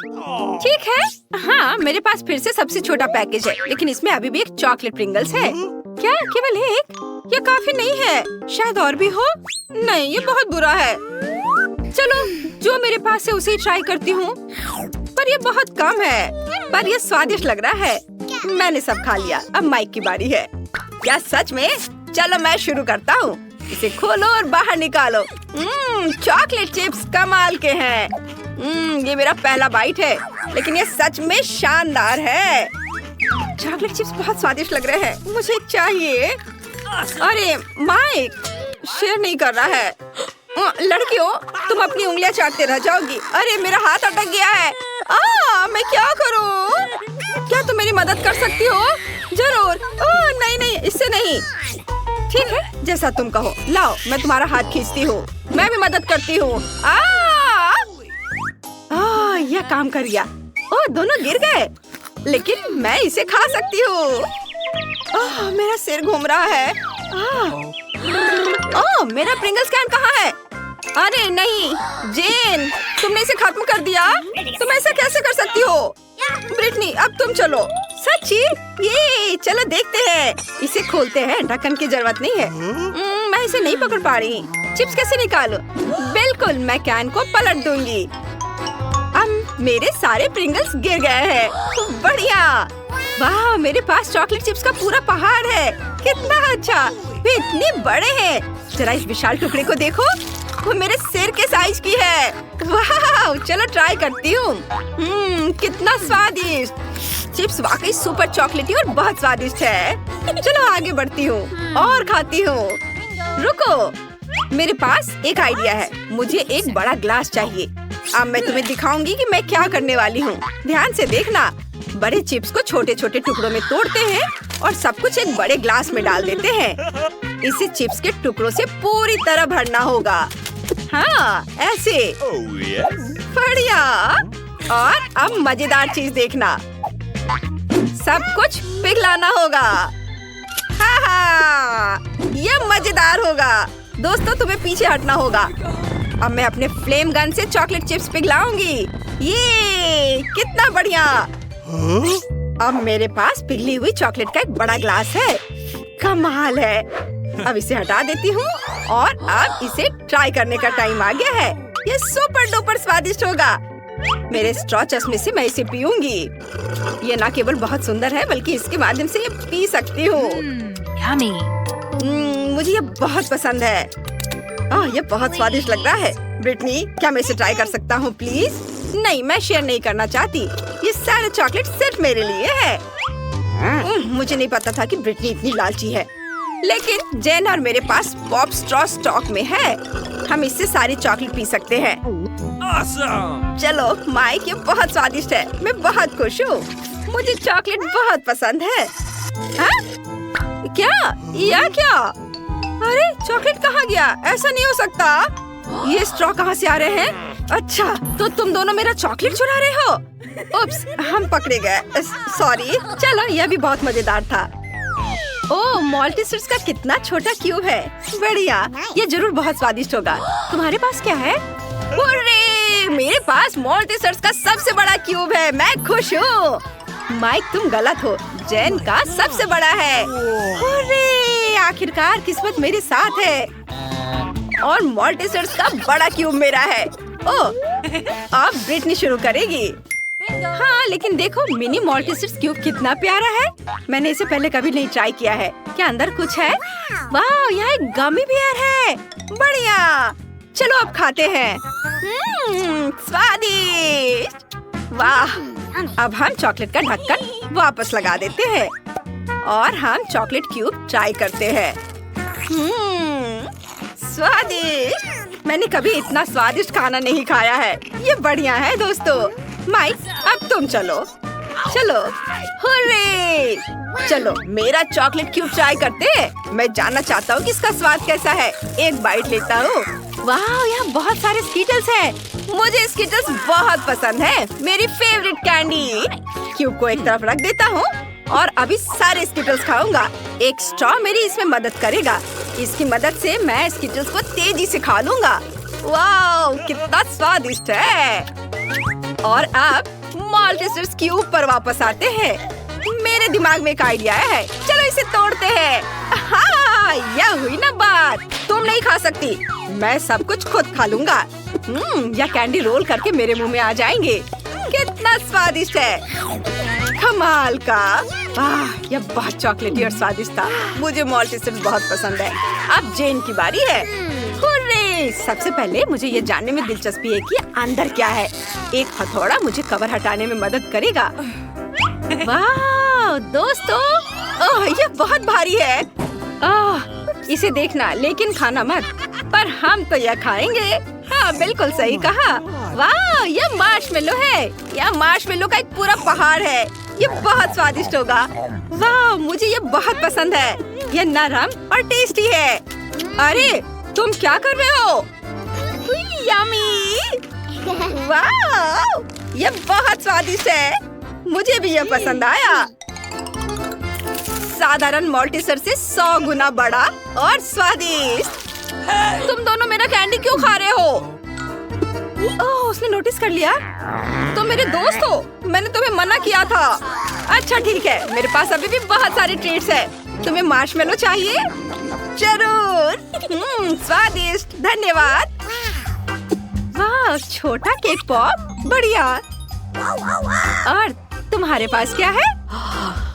ठीक है। हाँ, मेरे पास फिर से सबसे छोटा पैकेज है, लेकिन इसमें अभी भी एक चॉकलेट प्रिंगल्स है। क्या केवल एक? ये काफी नहीं है। शायद और भी हो। नहीं, ये बहुत बुरा है। चलो, जो मेरे पास है उसे ही ट्राई करती हूँ। पर ये बहुत कम है। पर ये स्वादिष्ट लग रहा है। मैंने सब खा लिया। अब माइक की बारी है। क्या सच में? चलो मैं शुरू करता हूँ। इसे खोलो और बाहर निकालो। चॉकलेट चिप्स कमाल के हैं। ये मेरा पहला बाइट है, लेकिन ये सच में शानदार है। चॉकलेट चिप्स बहुत स्वादिष्ट लग रहे हैं। मुझे चाहिए। अरे माइक शेयर नहीं कर रहा है। लड़कियों, तुम अपनी उंगलियां चाटते रह जाओगी। अरे मेरा हाथ अटक गया है। मैं क्या करूं? क्या तुम मेरी मदद कर सकती हो? जरूर। नहीं नहीं, इससे नहीं। ठीक है, जैसा तुम कहो। लाओ, मैं तुम्हारा हाथ खींचती हूँ। मैं भी मदद करती हूँ। यह काम कर गया। दोनों गिर गए, लेकिन मैं इसे खा सकती हूँ। मेरा सिर घूम रहा है। मेरा प्रिंगल्स कैन कहाँ है? अरे नहीं, जेन, तुमने इसे खत्म कर दिया। तुम ऐसा कैसे कर सकती हो? ब्रिटनी, अब तुम चलो। सच्ची? ये चलो देखते हैं। इसे खोलते हैं। ढक्कन की जरूरत नहीं है। मैं इसे नहीं पकड़ पा रही। चिप्स कैसे निकालूं? बिल्कुल, मैं कैन को पलट दूंगी। अब मेरे सारे प्रिंगल्स गिर गए हैं। बढ़िया। वाह, मेरे पास चॉकलेट चिप्स का पूरा पहाड़ है। कितना अच्छा। वे इतने बड़े हैं। जरा इस विशाल टुकड़े को देखो। वो मेरे सिर के साइज की है। वाह, चलो ट्राई करती हूँ। कितना स्वादिष्ट। चिप्स वाकई सुपर चॉकलेटी और बहुत स्वादिष्ट है। चलो आगे बढ़ती हूँ और खाती हूँ। रुको, मेरे पास एक आइडिया है। मुझे एक बड़ा ग्लास चाहिए। अब मैं तुम्हें दिखाऊंगी कि मैं क्या करने वाली हूँ। ध्यान से देखना। बड़े चिप्स को छोटे छोटे टुकड़ों में तोड़ते हैं और सब कुछ एक बड़े ग्लास में डाल देते हैं। इसे चिप्स के टुकड़ों से पूरी तरह भरना होगा। हाँ, ऐसे। बढ़िया। और अब मजेदार चीज देखना। सब कुछ पिघलाना होगा। ये मजेदार होगा। दोस्तों, तुम्हें पीछे हटना होगा। अब मैं अपने फ्लेम गन से चॉकलेट चिप्स पिघलाऊंगी। ये कितना बढ़िया। अब मेरे पास पिघली हुई चॉकलेट का एक बड़ा ग्लास है। कमाल है। अब इसे हटा देती हूँ और अब इसे ट्राई करने का टाइम आ गया है। ये सुपर डुपर स्वादिष्ट होगा। मेरे स्ट्रॉ चश्मे से मैं इसे पीऊंगी। ये न केवल बहुत सुंदर है, बल्कि इसके माध्यम से ये पी सकती हूँ। मुझे ये बहुत पसंद है। ये बहुत स्वादिष्ट लग रहा है। ब्रिटनी, क्या मैं इसे ट्राई कर सकता हूँ प्लीज? नहीं, मैं शेयर नहीं करना चाहती। ये सारे चॉकलेट सिर्फ मेरे लिए है। मुझे नहीं पता था कि ब्रिटनी इतनी लालची है। लेकिन जेन और मेरे पास पॉप स्ट्रॉ स्टॉक में है। हम इससे सारी चॉकलेट पी सकते हैं। awesome! चलो माइक, ये बहुत स्वादिष्ट है। मैं बहुत खुश हूँ। मुझे चॉकलेट बहुत पसंद है। क्या? अरे चॉकलेट कहाँ गया? ऐसा नहीं हो सकता। ये स्ट्रॉ कहाँ से आ रहे हैं? अच्छा, तो तुम दोनों मेरा चॉकलेट चुरा रहे हो। उप्स, हम पकड़े गए। सॉरी। चलो, यह भी बहुत मजेदार था। ओह, मॉल्टीसर्स का कितना छोटा क्यूब है। बढ़िया, ये जरूर बहुत स्वादिष्ट होगा। तुम्हारे पास क्या है? अरे, मेरे पास मॉल्टीसर्स का सबसे बड़ा क्यूब है। मैं खुश हूँ। माइक, तुम गलत हो। जेन का सबसे बड़ा है। अरे, आखिरकार किस्मत मेरे साथ है और मॉल्टीसर्स का बड़ा क्यूब मेरा है। ओह, अब ब्रिटनी शुरू करेगी। हाँ, लेकिन देखो मिनी मॉल्टीसर्स क्यूब कितना प्यारा है। मैंने इसे पहले कभी नहीं ट्राई किया है। क्या अंदर कुछ है? वाह, यहाँ एक गमी बियर है। बढ़िया। चलो अब खाते हैं। स्वादिष्ट। वाह। अब हम चॉकलेट का ढक्कन वापस लगा देते हैं और हम चॉकलेट क्यूब ट्राई करते हैं। स्वादिष्ट। मैंने कभी इतना स्वादिष्ट खाना नहीं खाया है। ये बढ़िया है दोस्तों। माइक, अब तुम चलो। हुर्रे! चलो मेरा चॉकलेट क्यूब ट्राई करते हैं। मैं जानना चाहता हूँ कि इसका स्वाद कैसा है। एक बाइट लेता हूँ। वाह, यहाँ बहुत सारे स्कीटल्स हैं। मुझे स्कीटल्स बहुत पसंद है। मेरी फेवरेट कैंडी। क्यूब को एक तरफ रख देता हूँ और अभी सारे स्किटल्स खाऊंगा। एक स्ट्रॉ मेरी इसमें मदद करेगा। इसकी मदद से मैं स्किटल्स को तेजी से खा लूंगा। वाह, कितना स्वादिष्ट है। और अब माल्टेसर्स क्यूब पर वापस आते हैं। मेरे दिमाग में एक आइडिया है, चलो इसे तोड़ते हैं। हाँ, यह हुई ना बात। तुम नहीं खा सकती, मैं सब कुछ खुद खा लूंगा। यह कैंडी रोल करके मेरे मुंह में आ जाएंगे। कितना स्वादिष्ट है, कमाल का। यह बहुत चॉकलेटी और स्वादिष्ट था। मुझे माल्टेसर्स बहुत पसंद है। अब जेन की बारी है। हुर्रे! सबसे पहले मुझे ये जानने में दिलचस्पी है कि अंदर क्या है। एक हथौड़ा मुझे कवर हटाने में मदद करेगा। वाह दोस्तों, ओह ये बहुत भारी है। इसे देखना लेकिन खाना मत। पर हम तो यह खाएंगे। हाँ बिल्कुल सही कहा। वाह, यह मार्शमेलो है। यह मार्शमेलो का एक पूरा पहाड़ है। ये बहुत स्वादिष्ट होगा। वाह, मुझे ये बहुत पसंद है। यह नरम और टेस्टी है। अरे तुम क्या कर रहे हो? यम्मी! वाह, ये बहुत स्वादिष्ट है। मुझे भी यह पसंद आया। साधारण माल्टेसर से 100 गुना बड़ा और स्वादिष्ट। तुम दोनों मेरा कैंडी क्यों खा रहे हो? ओह, उसने नोटिस कर लिया। तुम मेरे दोस्त हो, मैंने तुम्हें मना किया था। अच्छा ठीक है, मेरे पास अभी भी बहुत सारे ट्रीट्स हैं। तुम्हें मार्शमेलो चाहिए? जरूर। स्वादिष्ट, धन्यवाद। वाह, छोटा केक पॉप, बढ़िया। और तुम्हारे पास क्या है?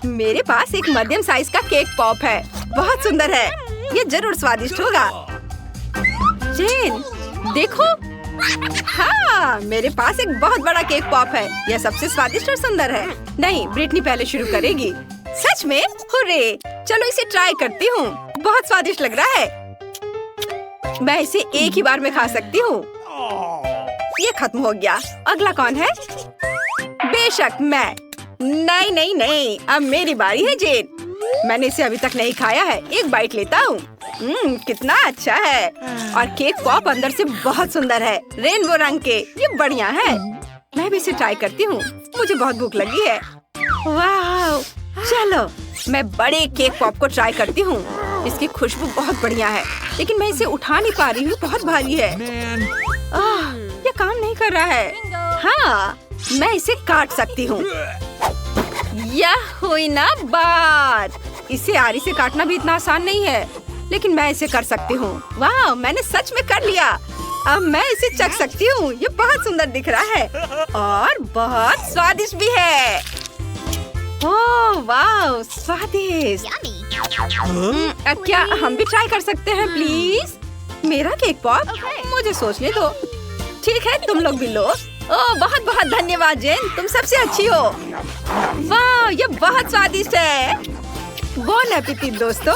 मेरे पास एक मध्यम साइज का केक पॉप है। बहुत सुंदर है। ये जरूर स्वादिष्ट होगा। जेन, देखो। हाँ, मेरे पास एक बहुत बड़ा केक पॉप है। यह सबसे स्वादिष्ट और सुंदर है। नहीं, ब्रिटनी पहले शुरू करेगी। सच में? हुर्रे! चलो इसे ट्राई करती हूँ। बहुत स्वादिष्ट लग रहा है। मैं इसे एक ही बार में खा सकती हूँ। ये खत्म हो गया। अगला कौन है? बेशक मैं। नहीं नहीं नहीं, अब मेरी बारी है जेन। मैंने इसे अभी तक नहीं खाया है। एक बाइट लेता हूँ। कितना अच्छा है। और केक पॉप अंदर से बहुत सुंदर है, रेनबो रंग के। ये बढ़िया है। मैं भी इसे ट्राई करती हूँ। मुझे बहुत भूख लगी है। वाह, चलो मैं बड़े केक पॉप को ट्राई करती हूँ। इसकी खुशबू बहुत बढ़िया है, लेकिन मैं इसे उठा नहीं पा रही हूँ। बहुत भारी है। ये काम नहीं कर रहा है। हाँ, मैं इसे काट सकती हूँ। यह हुई ना बात। इसे आरी से काटना भी इतना आसान नहीं है, लेकिन मैं इसे कर सकती हूँ। वाह, मैंने सच में कर लिया। अब मैं इसे चख सकती हूँ। ये बहुत सुंदर दिख रहा है और बहुत स्वादिष्ट भी है। ओह वाह, स्वादिष्ट। अब क्या हम भी ट्राई कर सकते हैं प्लीज? मेरा केक पॉप? मुझे सोचने दो। ठीक है, तुम लोग भी लो। ओह बहुत बहुत धन्यवाद जेन, तुम सबसे अच्छी हो। वाह, ये बहुत स्वादिष्ट है। बोन एपेटिट दोस्तों।